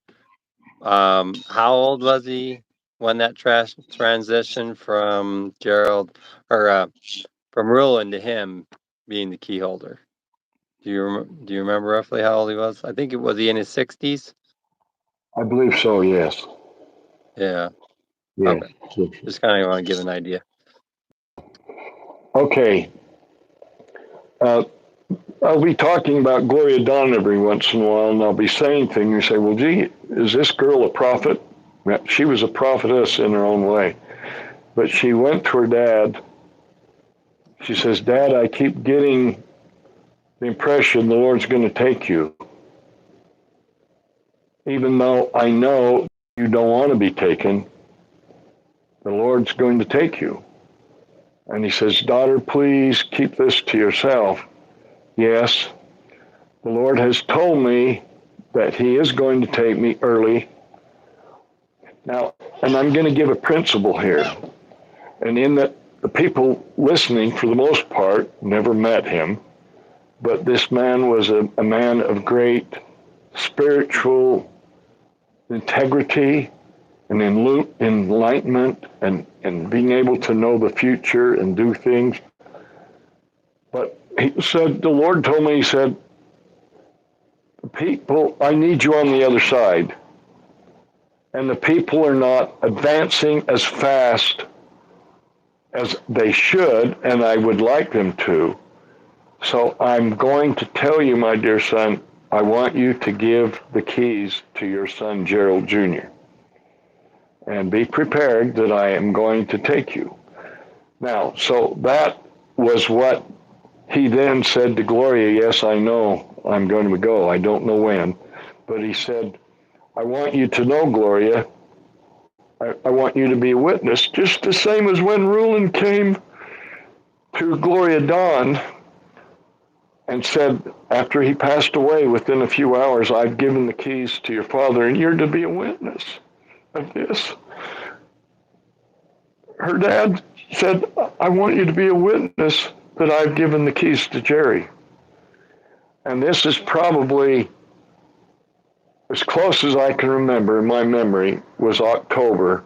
how old was he when that transitioned from Gerald or from Rulon to him being the key holder? Do you remember roughly how old he was? I think it was he in his 60s. I believe so, yes. Yeah. Yes. Okay. Just kind of want to give an idea. Okay. I'll be talking about Gloria Dawn every once in a while, and I'll be saying things. You say, well, gee, is this girl a prophet? She was a prophetess in her own way. But she went to her dad. She says, Dad, I keep getting the impression the Lord's going to take you, even though I know you don't want to be taken. The Lord's going to take you. And he says, daughter, please keep this to yourself. Yes, the Lord has told me that he is going to take me early. Now, and I'm going to give a principle here. And in that the people listening, for the most part, never met him. But this man was a man of great spiritual integrity and enlightenment and being able to know the future and do things. But he said, the Lord told me, he said, people, I need you on the other side. And the people are not advancing as fast as they should, and I would like them to. So I'm going to tell you, my dear son, I want you to give the keys to your son, Gerald Jr. And be prepared that I am going to take you. Now, so that was what he then said to Gloria, yes, I know I'm going to go. I don't know when. But he said, I want you to know, Gloria, I want you to be a witness, just the same as when Rulon came to Gloria Dawn and said, after he passed away within a few hours, I've given the keys to your father, and you're to be a witness of this. Her dad said, I want you to be a witness that I've given the keys to Jerry. And this is probably, as close as I can remember in my memory, was October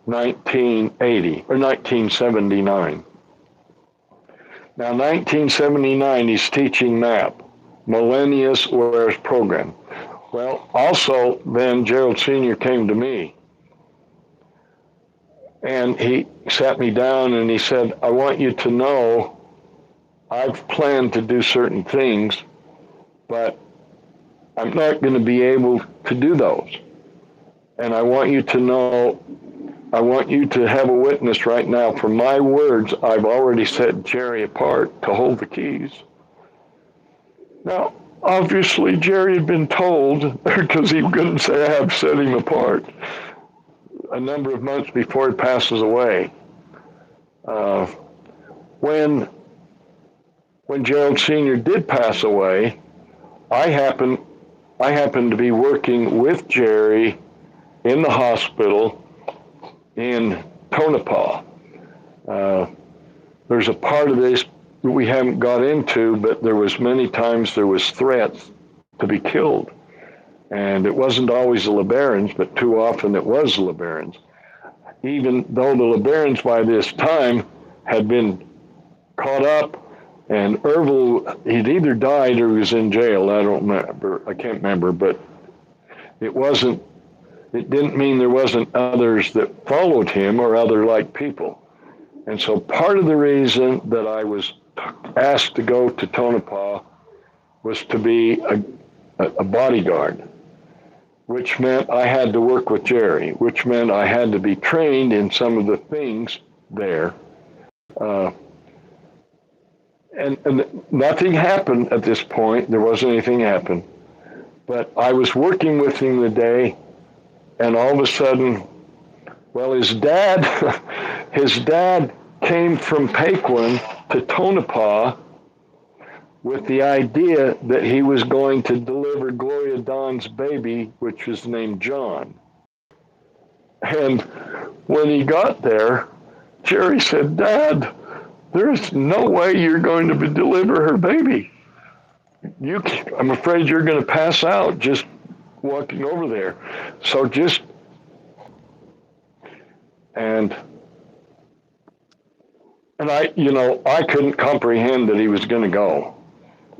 1980 or 1979. Now, 1979, he's teaching MAP, Millennius Awareness Program. Well, also then Gerald Sr. came to me, and he sat me down and he said, I want you to know I've planned to do certain things, but I'm not going to be able to do those. And I want you to know, I want you to have a witness right now. For my words, I've already set Jerry apart to hold the keys. Now, obviously, Jerry had been told, because he couldn't say I have set him apart, a number of months before he passes away. When Gerald Sr. did pass away, I happened to be working with Jerry in the hospital in Tonopah. There's a part of this that we haven't got into, but there was many times there was threats to be killed. And it wasn't always the LeBarons, but too often it was the LeBarons. Even though the LeBarons by this time had been caught up, and Ervil, he'd either died or he was in jail. I can't remember, but it didn't mean there wasn't others that followed him or other like people. And so part of the reason that I was asked to go to Tonopah was to be a bodyguard, which meant I had to work with Jerry, which meant I had to be trained in some of the things there. And nothing happened at this point. There wasn't anything happen. But I was working with him the day, and all of a sudden, well, his dad came from Paquin to Tonopah with the idea that he was going to deliver Gloria Dawn's baby, which was named John. And when he got there, Jerry said, "Dad, there's no way you're going to deliver her baby. I'm afraid you're going to pass out just walking over there. So just," and I couldn't comprehend that he was going to go.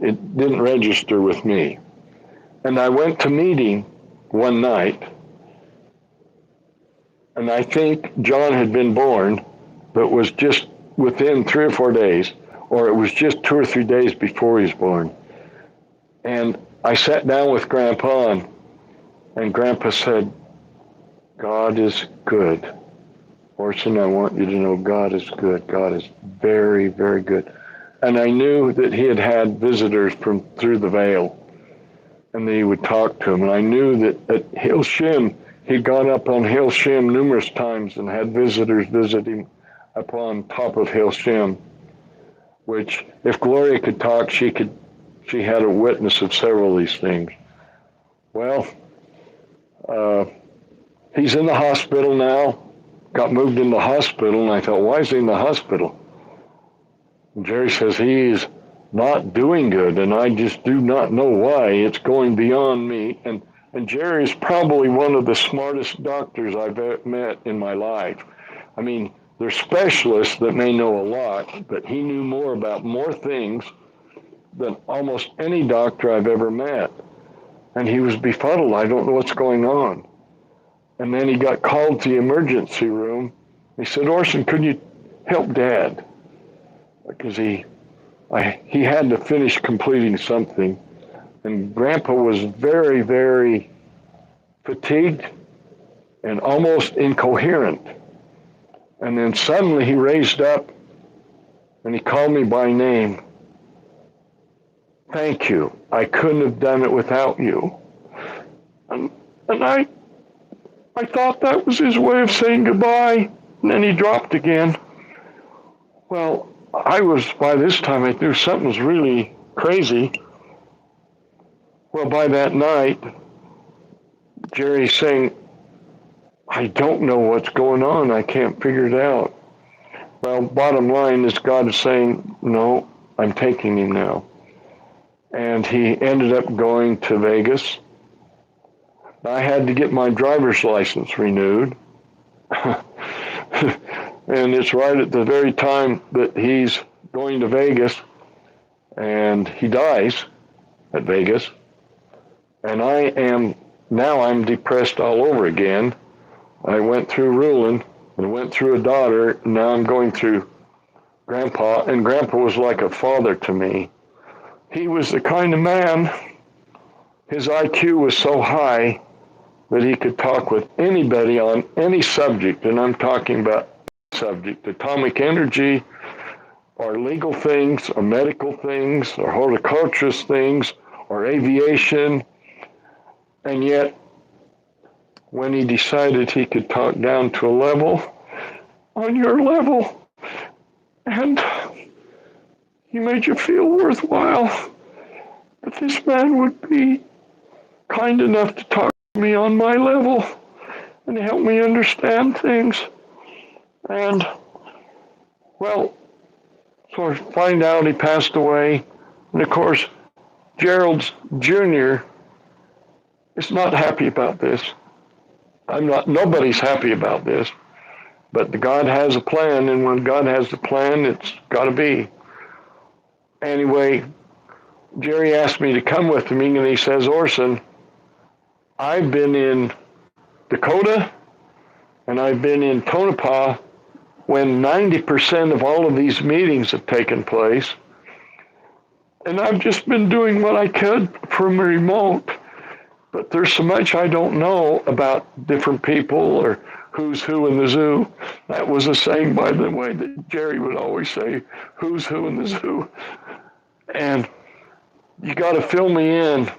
It didn't register with me. And I went to meeting one night, and I think John had been born, but was just within 3 or 4 days, or it was just 2 or 3 days before he was born. And I sat down with Grandpa, and Grandpa said, "God is good. Orson, I want you to know God is good. God is very, very good." And I knew that he had had visitors from through the veil, and that he would talk to them. And I knew that at Hill Shim, he'd gone up on Hill Shim numerous times and had visitors visiting up on top of Hill Shim, which if Gloria could talk, she had a witness of several of these things. Well, he's in the hospital now, got moved in the hospital, and I thought, why is he in the hospital? And Jerry says he's not doing good, and I just do not know why. It's going beyond me. And Jerry is probably one of the smartest doctors I've ever met in my life. I mean, they're specialists that may know a lot, but he knew more about more things than almost any doctor I've ever met. And he was befuddled. I don't know what's going on. And then he got called to the emergency room. He said, "Orson, could you help Dad?" Because he had to finish completing something. And Grandpa was very, very fatigued and almost incoherent. And then suddenly he raised up and he called me by name. "Thank you. I couldn't have done it without you." And I thought that was his way of saying goodbye. And then he dropped again. Well, by this time, I knew something was really crazy. Well, by that night, Jerry's saying, "I don't know what's going on. I can't figure it out." Well, bottom line is God is saying, "No, I'm taking him now." And he ended up going to Vegas. I had to get my driver's license renewed. And it's right at the very time that he's going to Vegas, and he dies at Vegas. And I'm depressed all over again. I went through Rulon, and went through a daughter, and now I'm going through Grandpa, and Grandpa was like a father to me. He was the kind of man, his IQ was so high that he could talk with anybody on any subject, and I'm talking about subject, atomic energy, or legal things, or medical things, or horticulturist things, or aviation. And yet, when he decided he could talk down to a level, on your level, and he made you feel worthwhile, that this man would be kind enough to talk to me on my level and help me understand things. And, well, so I find out he passed away. And of course, Gerald Jr. is not happy about this. Nobody's happy about this. But God has a plan, and when God has a plan, it's got to be. Anyway, Jerry asked me to come with him, and he says, "Orson, I've been in Dakota, and I've been in Tonopah when 90% of all of these meetings have taken place. And I've just been doing what I could from remote, but there's so much I don't know about different people or who's who in the zoo." That was a saying, by the way, that Jerry would always say, "Who's who in the zoo?" And you got to fill me in.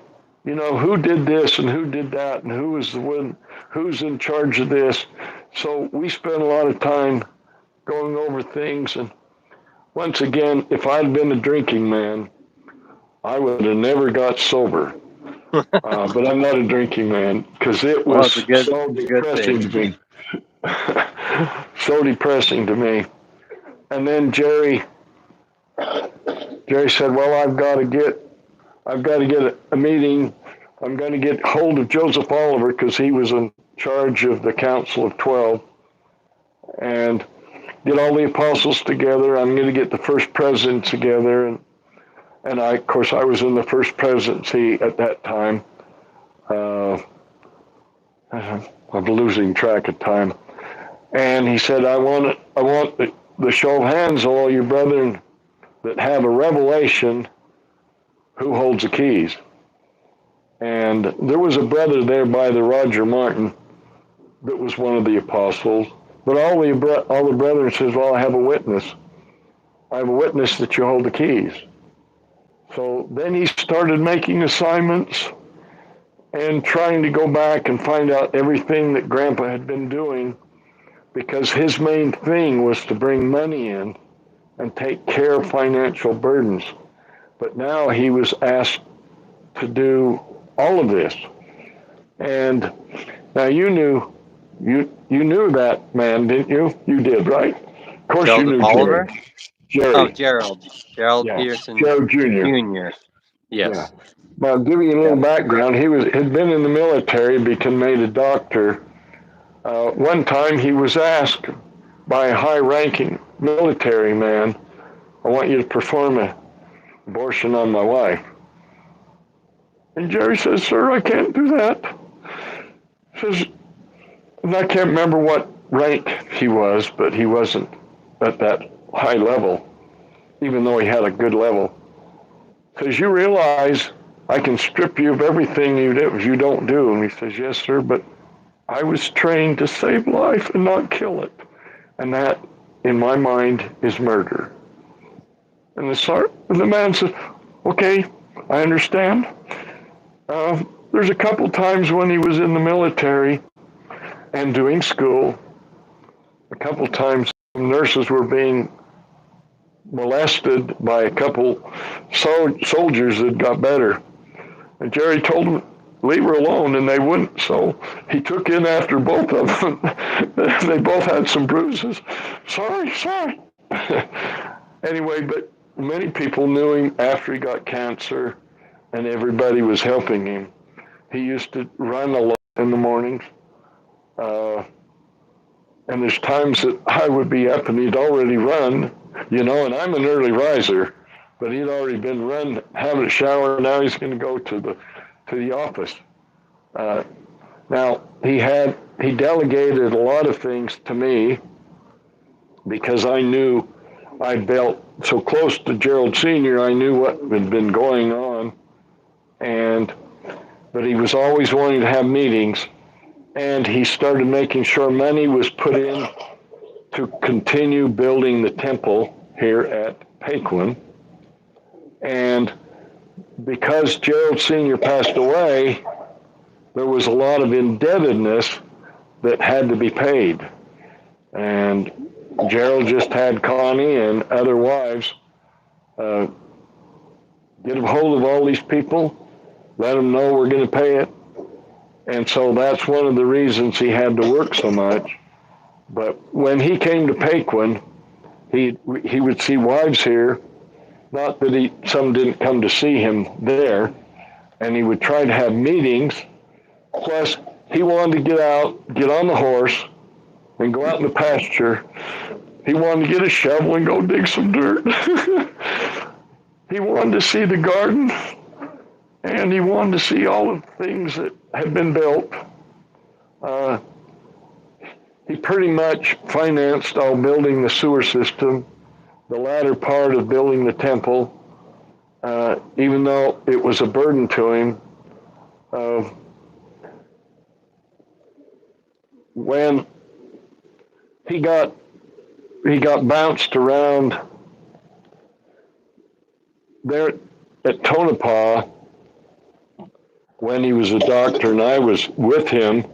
Who did this and who did that and who was the one, who's in charge of this. So we spent a lot of time going over things. And once again, if I'd been a drinking man, I would have never got sober. But I'm not a drinking man because it Well, was so it's a good depressing thing. to me. So depressing to me. And then Jerry said, "Well, I've got to get a meeting. I'm going to get hold of Joseph Oliver because he was in charge of the Council of 12, and get all the apostles together. I'm going to get the first presidents together, and of course, I was in the first presidency at that time. I'm losing track of time. And he said, I want the show of hands of all you brethren that have a revelation who holds the keys." And there was a brother there by the Roger Martin that was one of the apostles. But all the brethren says, "Well, I have a witness. I have a witness that you hold the keys." So then he started making assignments and trying to go back and find out everything that Grandpa had been doing, because his main thing was to bring money in and take care of financial burdens. But now he was asked to do all of this. And now you knew that man, didn't you? You did, right? Of course you Joseph knew Oliver? Jerry. Oh, Jerry. Gerald Yeah. Peterson Gerald Jr. Jr. Yeah. Yes. Well, give you a little Yep. background. Had been in the military, became made a doctor. One time he was asked by a high-ranking military man, "I want you to perform an abortion on my wife." And Jerry says, "Sir, I can't do that." He says, and I can't remember what rank he was, but he wasn't at that high level, even though he had a good level. Says, "You realize I can strip you of everything you do if you don't do." And he says, "Yes, sir, but I was trained to save life and not kill it. And that, in my mind, is murder." And the man said, "Okay, I understand." There's a couple times when he was in the military and doing school, a couple times nurses were being molested by a couple soldiers that got better. And Jerry told them, "Leave her alone," and they wouldn't. So he took in after both of them. They both had some bruises. Sorry. Anyway, but many people knew him after he got cancer, and everybody was helping him. He used to run a lot in the mornings. And there's times that I would be up and he'd already run, and I'm an early riser, but he'd already been run, having a shower. Now he's going to go to the office. Now he delegated a lot of things to me because I knew I felt so close to Gerald Sr. I knew what had been going on, but he was always wanting to have meetings, and he started making sure money was put in to continue building the temple here at Paquin. And because Gerald Sr. passed away, there was a lot of indebtedness that had to be paid. And Gerald just had Connie and other wives get a hold of all these people, let them know we're going to pay it. And so that's one of the reasons he had to work so much. But when he came to Paquin, he would see wives here. Not that some didn't come to see him there, and he would try to have meetings. Plus, he wanted to get on the horse, and go out in the pasture. He wanted to get a shovel and go dig some dirt. He wanted to see the garden, and he wanted to see all the things that had been built. He pretty much financed all building the sewer system, the latter part of building the temple, even though it was a burden to him. When he got bounced around there at Tonopah when he was a doctor, and I was with him,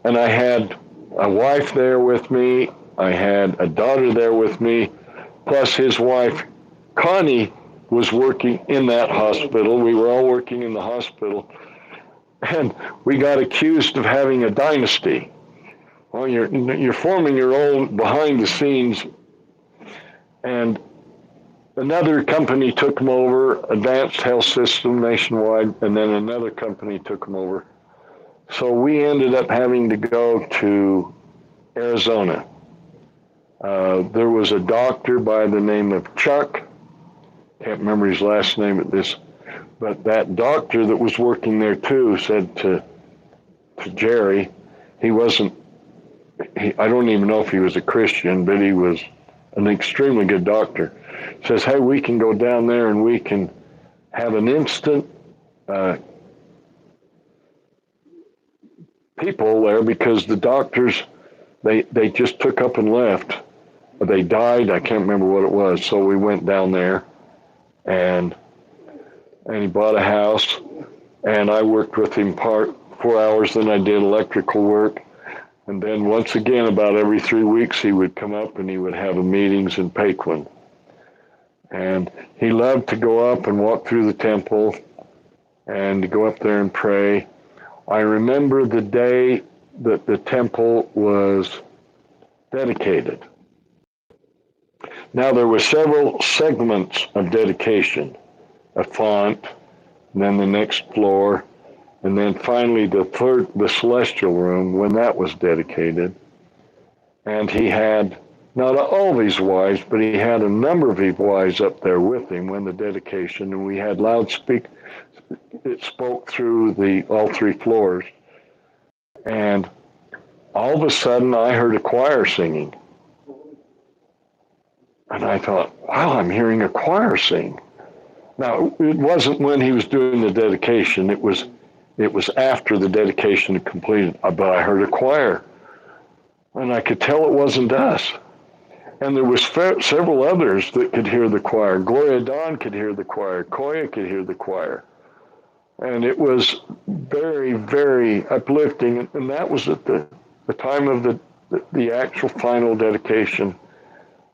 and I had a wife there with me, I had a daughter there with me, plus his wife Connie was working in that hospital. We were all working in the hospital, and we got accused of having a dynasty. Well, you're forming your own behind the scenes, and another company took them over, Advanced Health System Nationwide, and then another company took them over. So we ended up having to go to Arizona. There was a doctor by the name of Chuck, can't remember his last name at this, but that doctor that was working there too said to Jerry, I don't even know if he was a Christian, but he was an extremely good doctor. Says, hey, we can go down there and we can have an instant people there, because the doctors, they just took up and left. They died. I can't remember what it was. So we went down there, and he bought a house, and I worked with him 4 hours. Then I did electrical work. And then once again, about every 3 weeks, he would come up and he would have meetings in Paquin. And he loved to go up and walk through the temple and to go up there and pray. I remember the day that the temple was dedicated. Now, there were several segments of dedication, a font, and then the next floor, and then finally the celestial room, when that was dedicated. And he had not all of his wives, but he had a number of his wives up there with him when the dedication, and we had loudspeakers. It spoke through all 3 floors. And all of a sudden, I heard a choir singing. And I thought, wow, I'm hearing a choir sing. Now, it wasn't when he was doing the dedication. It was after the dedication had completed. But I heard a choir. And I could tell it wasn't us. And there was several others that could hear the choir. Gloria Dawn could hear the choir. Koya could hear the choir. And it was very, very uplifting. And that was at the time of the actual final dedication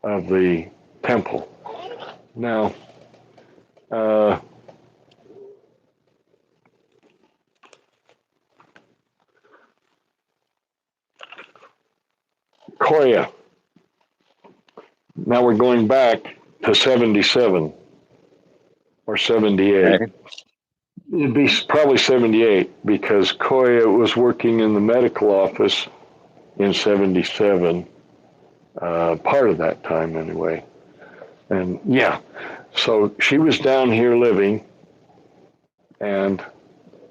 of the temple. Now, Koya. Now we're going back to 77 or 78. Okay. It'd be probably 78, because Koya was working in the medical office in 77, part of that time anyway. And yeah, so she was down here living, and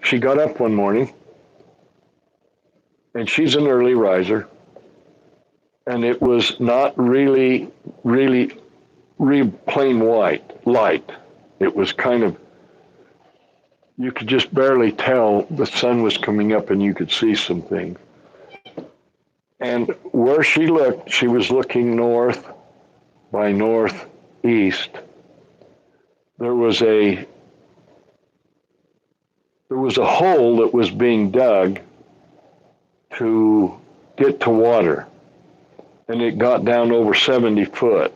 she got up one morning, and she's an early riser, and it was not really plain white light. It was kind of, you could just barely tell the sun was coming up and you could see some things. And where she looked, she was looking north by northeast. There was a hole that was being dug to get to water. And it got down over 70 foot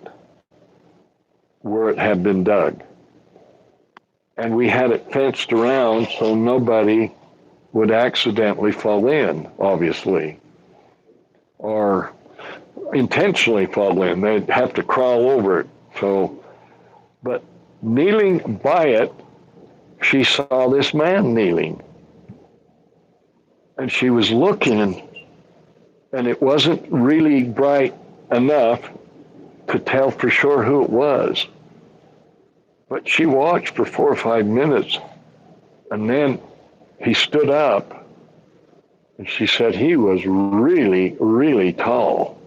where it had been dug. And we had it fenced around so nobody would accidentally fall in, obviously, or intentionally fall in. They'd have to crawl over it. So, but kneeling by it, she saw this man kneeling. And she was looking, and it wasn't really bright enough to tell for sure who it was. But she watched for 4 or 5 minutes, and then he stood up, and she said he was really, really tall.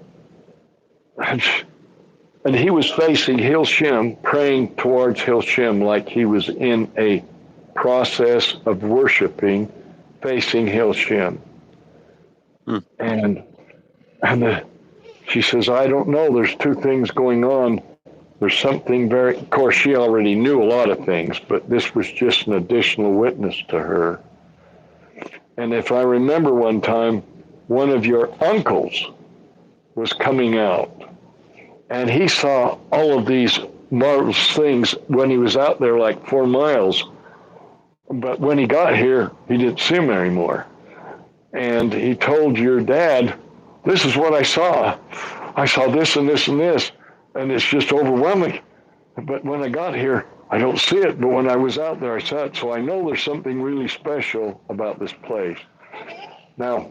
And he was facing Hill Shim, praying towards Hill Shim like he was in a process of worshiping, facing Hill Shim. And she says, I don't know, there's 2 things going on. There's something of course, she already knew a lot of things, but this was just an additional witness to her. And if I remember one time, one of your uncles was coming out, and he saw all of these marvelous things when he was out there like 4 miles. But when he got here, he didn't see him anymore. And he told your dad, this is what I saw. I saw this and this and this, and it's just overwhelming. But when I got here, I don't see it. But when I was out there, I saw it. So I know there's something really special about this place. Now,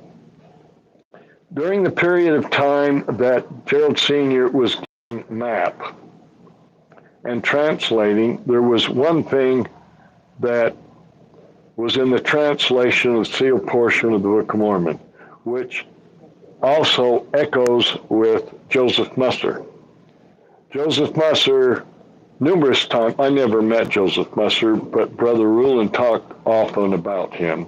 during the period of time that Gerald Sr. was getting a map and translating, there was one thing that was in the translation of the sealed portion of the Book of Mormon, which also echoes with Joseph Musser. Joseph Musser, numerous times, I never met Joseph Musser, but Brother Rulon talked often about him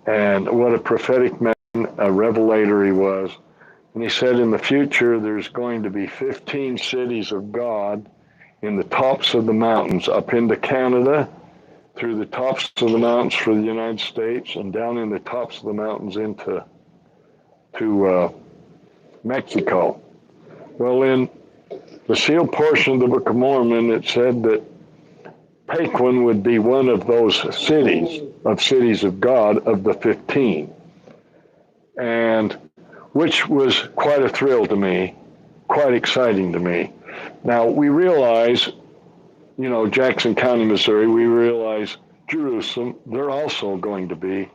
and what a prophetic man, a revelator he was. And he said in the future there's going to be 15 cities of God in the tops of the mountains, up into Canada, through the tops of the mountains for the United States, and down in the tops of the mountains into Mexico. Well, in the sealed portion of the Book of Mormon, it said that Paquin would be one of those cities of God, of the 15. And which was quite a thrill to me, quite exciting to me. Now, we realize, Jackson County, Missouri, we realize Jerusalem, they're also going to be.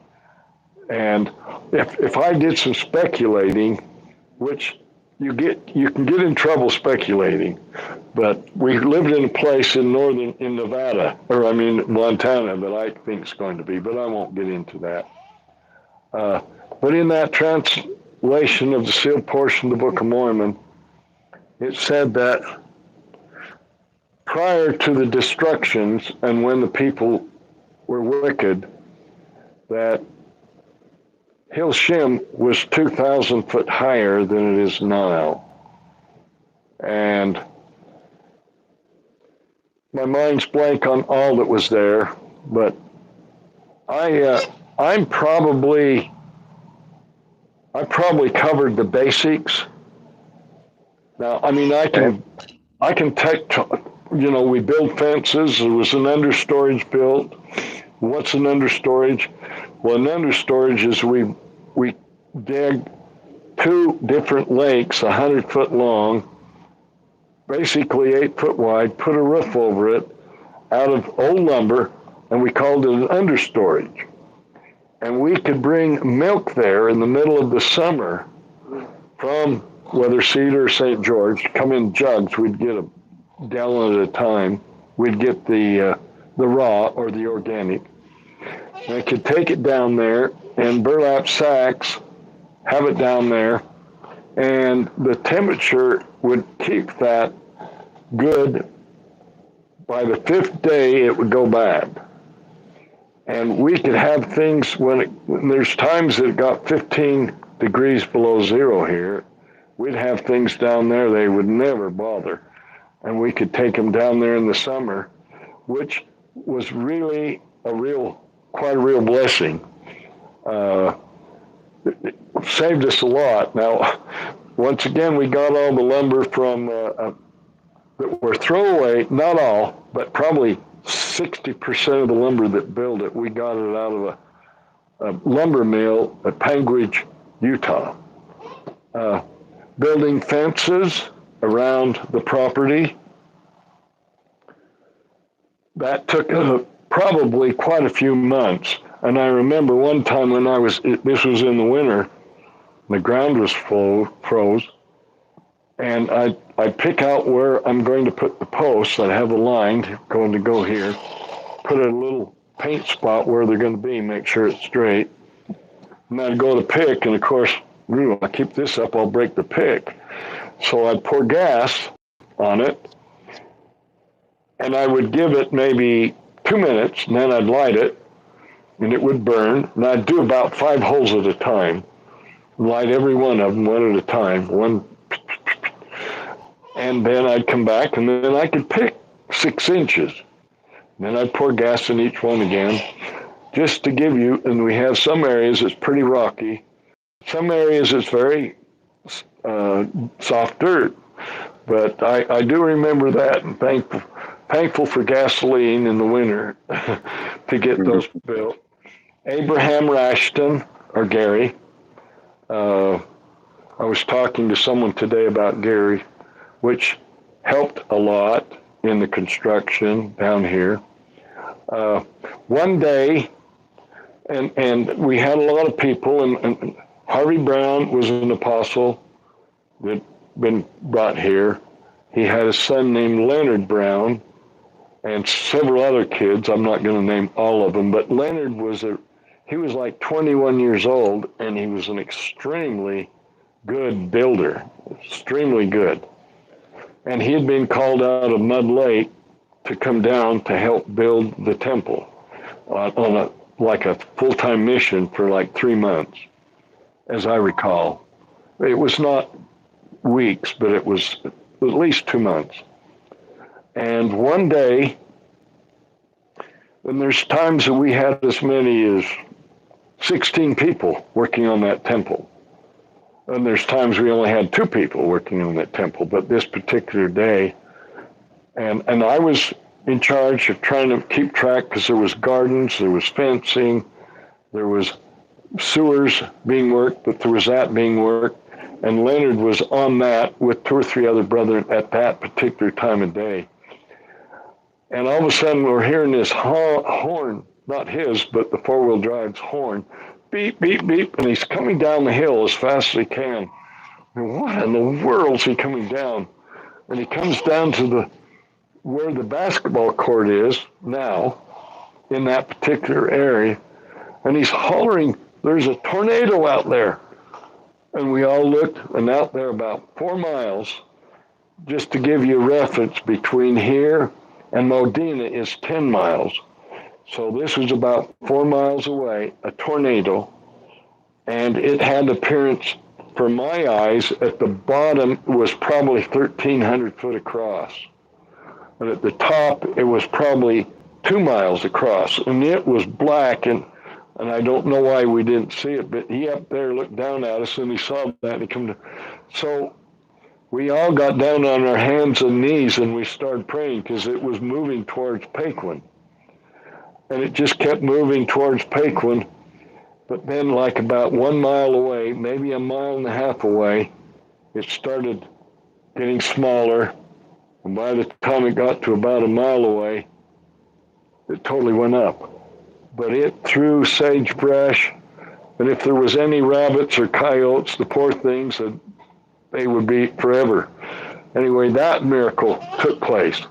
And if I did some speculating, which you can get in trouble speculating, but we lived in a place in Montana that I think is going to be, but I won't get into that. But in that translation of the sealed portion of the Book of Mormon, it said that prior to the destructions and when the people were wicked, that Hill Shim was 2,000 foot higher than it is now. And my mind's blank on all that was there, but I probably covered the basics. Now, I can take, we build fences. There was an understorage built. What's an understorage? Well, an understorage is we dig 2 different lakes, 100 foot long, basically 8 foot wide, put a roof over it out of old lumber, and we called it an understorage. And we could bring milk there in the middle of the summer from whether Cedar or St. George, come in jugs. We'd get a gallon at a time. We'd get the raw or the organic. And I could take it down there in burlap sacks, have it down there, and the temperature would keep that good. By the 5th day, it would go bad. And we could have things when there's times that it got 15 degrees below zero here, we'd have things down there they would never bother. And we could take them down there in the summer, which was really quite a real blessing. It saved us a lot. Now, once again, we got all the lumber from that were throwaway, not all, but probably 60% of the lumber that built it, we got it out of a lumber mill at Panguitch, Utah. Building fences around the property, that took probably quite a few months. And I remember one time when this was in the winter, the ground was froze, and I pick out where I'm going to put the posts. I have a line going to go here, put a little paint spot where they're going to be, make sure it's straight. And I'd go to pick, and of course, I keep this up, I'll break the pick. So I'd pour gas on it, and I would give it maybe 2 minutes, and then I'd light it, and it would burn. And I'd do about 5 holes at a time, light every one of them one at a time, and then I'd come back, and then I could pick 6 inches. And then I'd pour gas in each one again, just to give you, and we have some areas that's pretty rocky, some areas it's very soft dirt, But I do remember that, and thankful for gasoline in the winter to get those built. Abraham Rashton, or Gary. I was talking to someone today about Gary, which helped a lot in the construction down here. One day, and we had a lot of people, and Harvey Brown was an apostle that had been brought here. He had a son named Leonard Brown and several other kids. I'm not going to name all of them, but Leonard he was like 21 years old, and he was an extremely good builder, extremely good. And he had been called out of Mud Lake to come down to help build the temple on a full-time mission for like 3 months, as I recall. It was not weeks, but it was at least 2 months. And one day, and there's times that we had as many as 16 people working on that temple. And there's times we only had 2 people working on that temple, but this particular day, and I was in charge of trying to keep track because there was gardens, there was fencing, there was sewers being worked, but there was that being worked, and Leonard was on that with 2 or 3 other brethren at that particular time of day. And all of a sudden we're hearing this horn, not his, but the 4-wheel drive's horn, beep, beep, beep, and he's coming down the hill as fast as he can. And what in the world is he coming down? And he comes down to where the basketball court is now, in that particular area, and he's hollering, "There's a tornado out there." And we all looked, and out there about 4 miles, just to give you a reference, between here and Modena is 10 miles. So this was about 4 miles away, a tornado, and it had appearance, for my eyes, at the bottom was probably 1,300 foot across. And at the top, it was probably 2 miles across, and it was black, and I don't know why we didn't see it, but he up there looked down at us, and he saw that, and he come to, so we all got down on our hands and knees, and we started praying, because it was moving towards Paquin. And it just kept moving towards Paquin, but then like about 1 mile away, maybe 1.5 miles away, it started getting smaller, and by the time it got to about 1 mile away, it totally went up. But it threw sagebrush, and if there was any rabbits or coyotes, the poor things, they would be forever. Anyway, that miracle took place.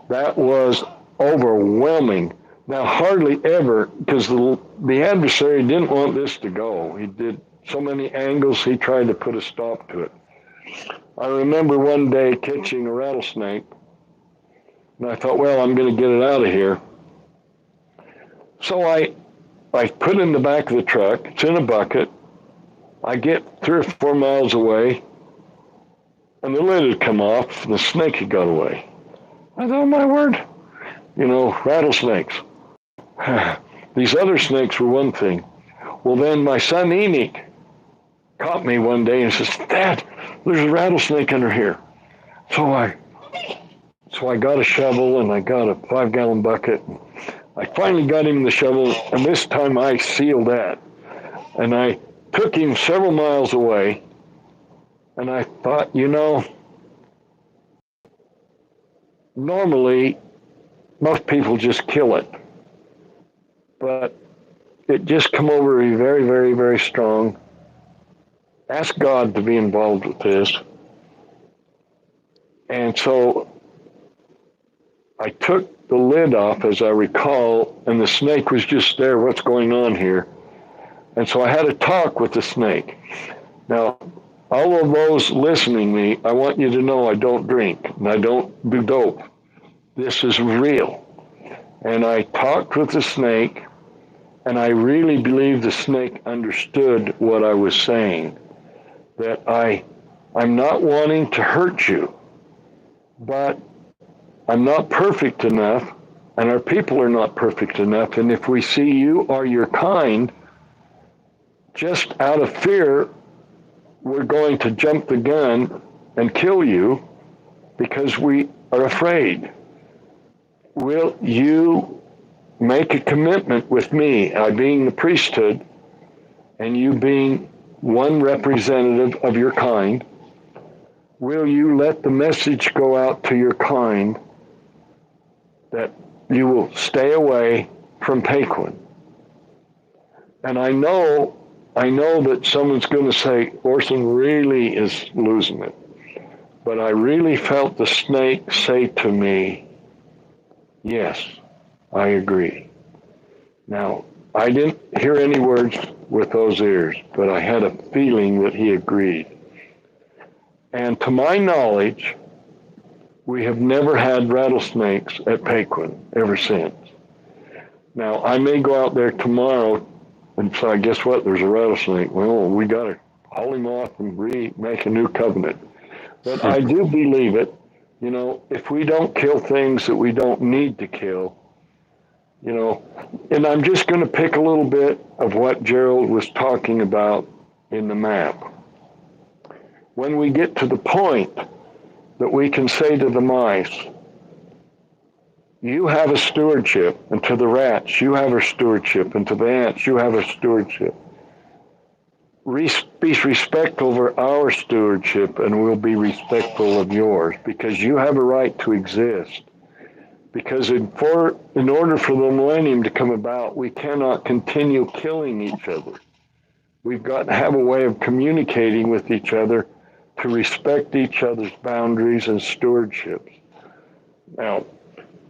That was overwhelming. Now, hardly ever, because the adversary didn't want this to go. He did so many angles, he tried to put a stop to it. I remember one day catching a rattlesnake, and I thought, well, I'm going to get it out of here. So I put it in the back of the truck. It's in a bucket. I get 3 or 4 miles away, and the lid had come off, and the snake had got away. I thought, oh, my word, rattlesnakes. These other snakes were one thing. Well, then my son Enoch caught me one day and says, "Dad, there's a rattlesnake under here." So I got a shovel, and I got a 5-gallon bucket. I finally got him the shovel, and this time I sealed that. And I took him several miles away, and I thought, normally most people just kill it. But it just come over me very, very, very strong. Ask God to be involved with this. And so I took the lid off, as I recall, and the snake was just there. What's going on here? And so I had a talk with the snake. Now, all of those listening to me, I want you to know I don't drink, and I don't do dope. This is real. And I talked with the snake, and I really believe the snake understood what I was saying, that I'm not wanting to hurt you, but I'm not perfect enough, and our people are not perfect enough, and if we see you or your kind, just out of fear, we're going to jump the gun and kill you, because we are afraid. Will you make a commitment with me, I being the priesthood, and you being one representative of your kind? Will you let the message go out to your kind that you will stay away from Paquin? And I know that someone's going to say, Orson really is losing it. But I really felt the snake say to me, yes, I agree. Now, I didn't hear any words with those ears, but I had a feeling that he agreed. And to my knowledge, we have never had rattlesnakes at Paquin ever since. Now, I may go out there tomorrow and say, guess what, there's a rattlesnake. Well, we got to haul him off and make a new covenant. But I do believe it. You know, if we don't kill things that we don't need to kill, you know, and I'm just going to pick a little bit of what Gerald was talking about in the map. When we get to the point that we can say to the mice, you have a stewardship, and to the rats, you have a stewardship, and to the ants, you have a stewardship. Be respectful of our stewardship, and we'll be respectful of yours, because you have a right to exist. Because in order for the millennium to come about, we cannot continue killing each other. We've got to have a way of communicating with each other to respect each other's boundaries and stewardships. Now,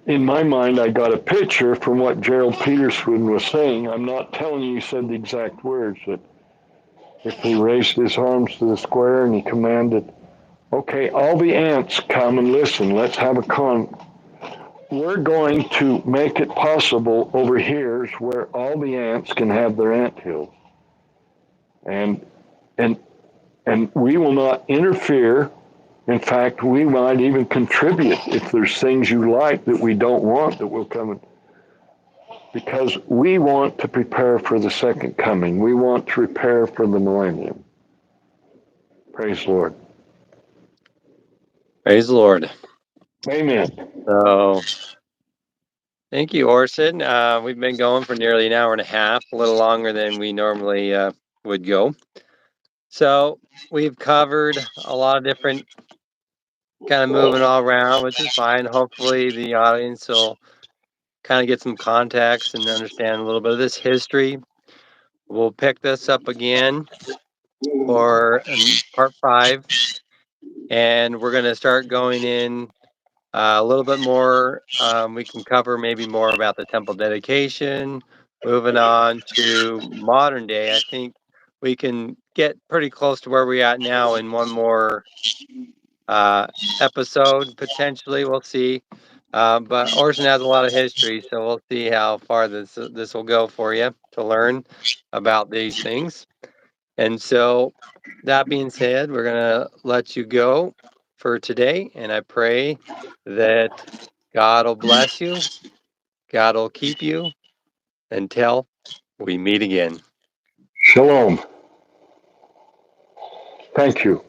in my mind, I got a picture from what Gerald Peterson was saying. I'm not telling you he said the exact words, but if he raised his arms to the square and he commanded, okay, all the ants come and listen, let's have we're going to make it possible over here where all the ants can have their ant hills. And we will not interfere. In fact, we might even contribute if there's things you like that we don't want that will come in. Because we want to prepare for the second coming. We want to prepare for the millennium. Praise the Lord. Praise the Lord. Amen. So, thank you, Orson. We've been going for nearly an hour and a half, a little longer than we normally would go. So, we've covered a lot of different kind of moving all around, which is fine. Hopefully, the audience will kind of get some context and understand a little bit of this history. We'll pick this up again for part 5, and we're going to start going in a little bit more. We can cover maybe more about the temple dedication, moving on to modern day. I think we can get pretty close to where we're at now in one more episode, potentially. We'll see. But Orson has a lot of history, so we'll see how far this will go for you to learn about these things. And so, that being said, we're going to let you go for today. And I pray that God will bless you, God will keep you until we meet again. Shalom. Thank you.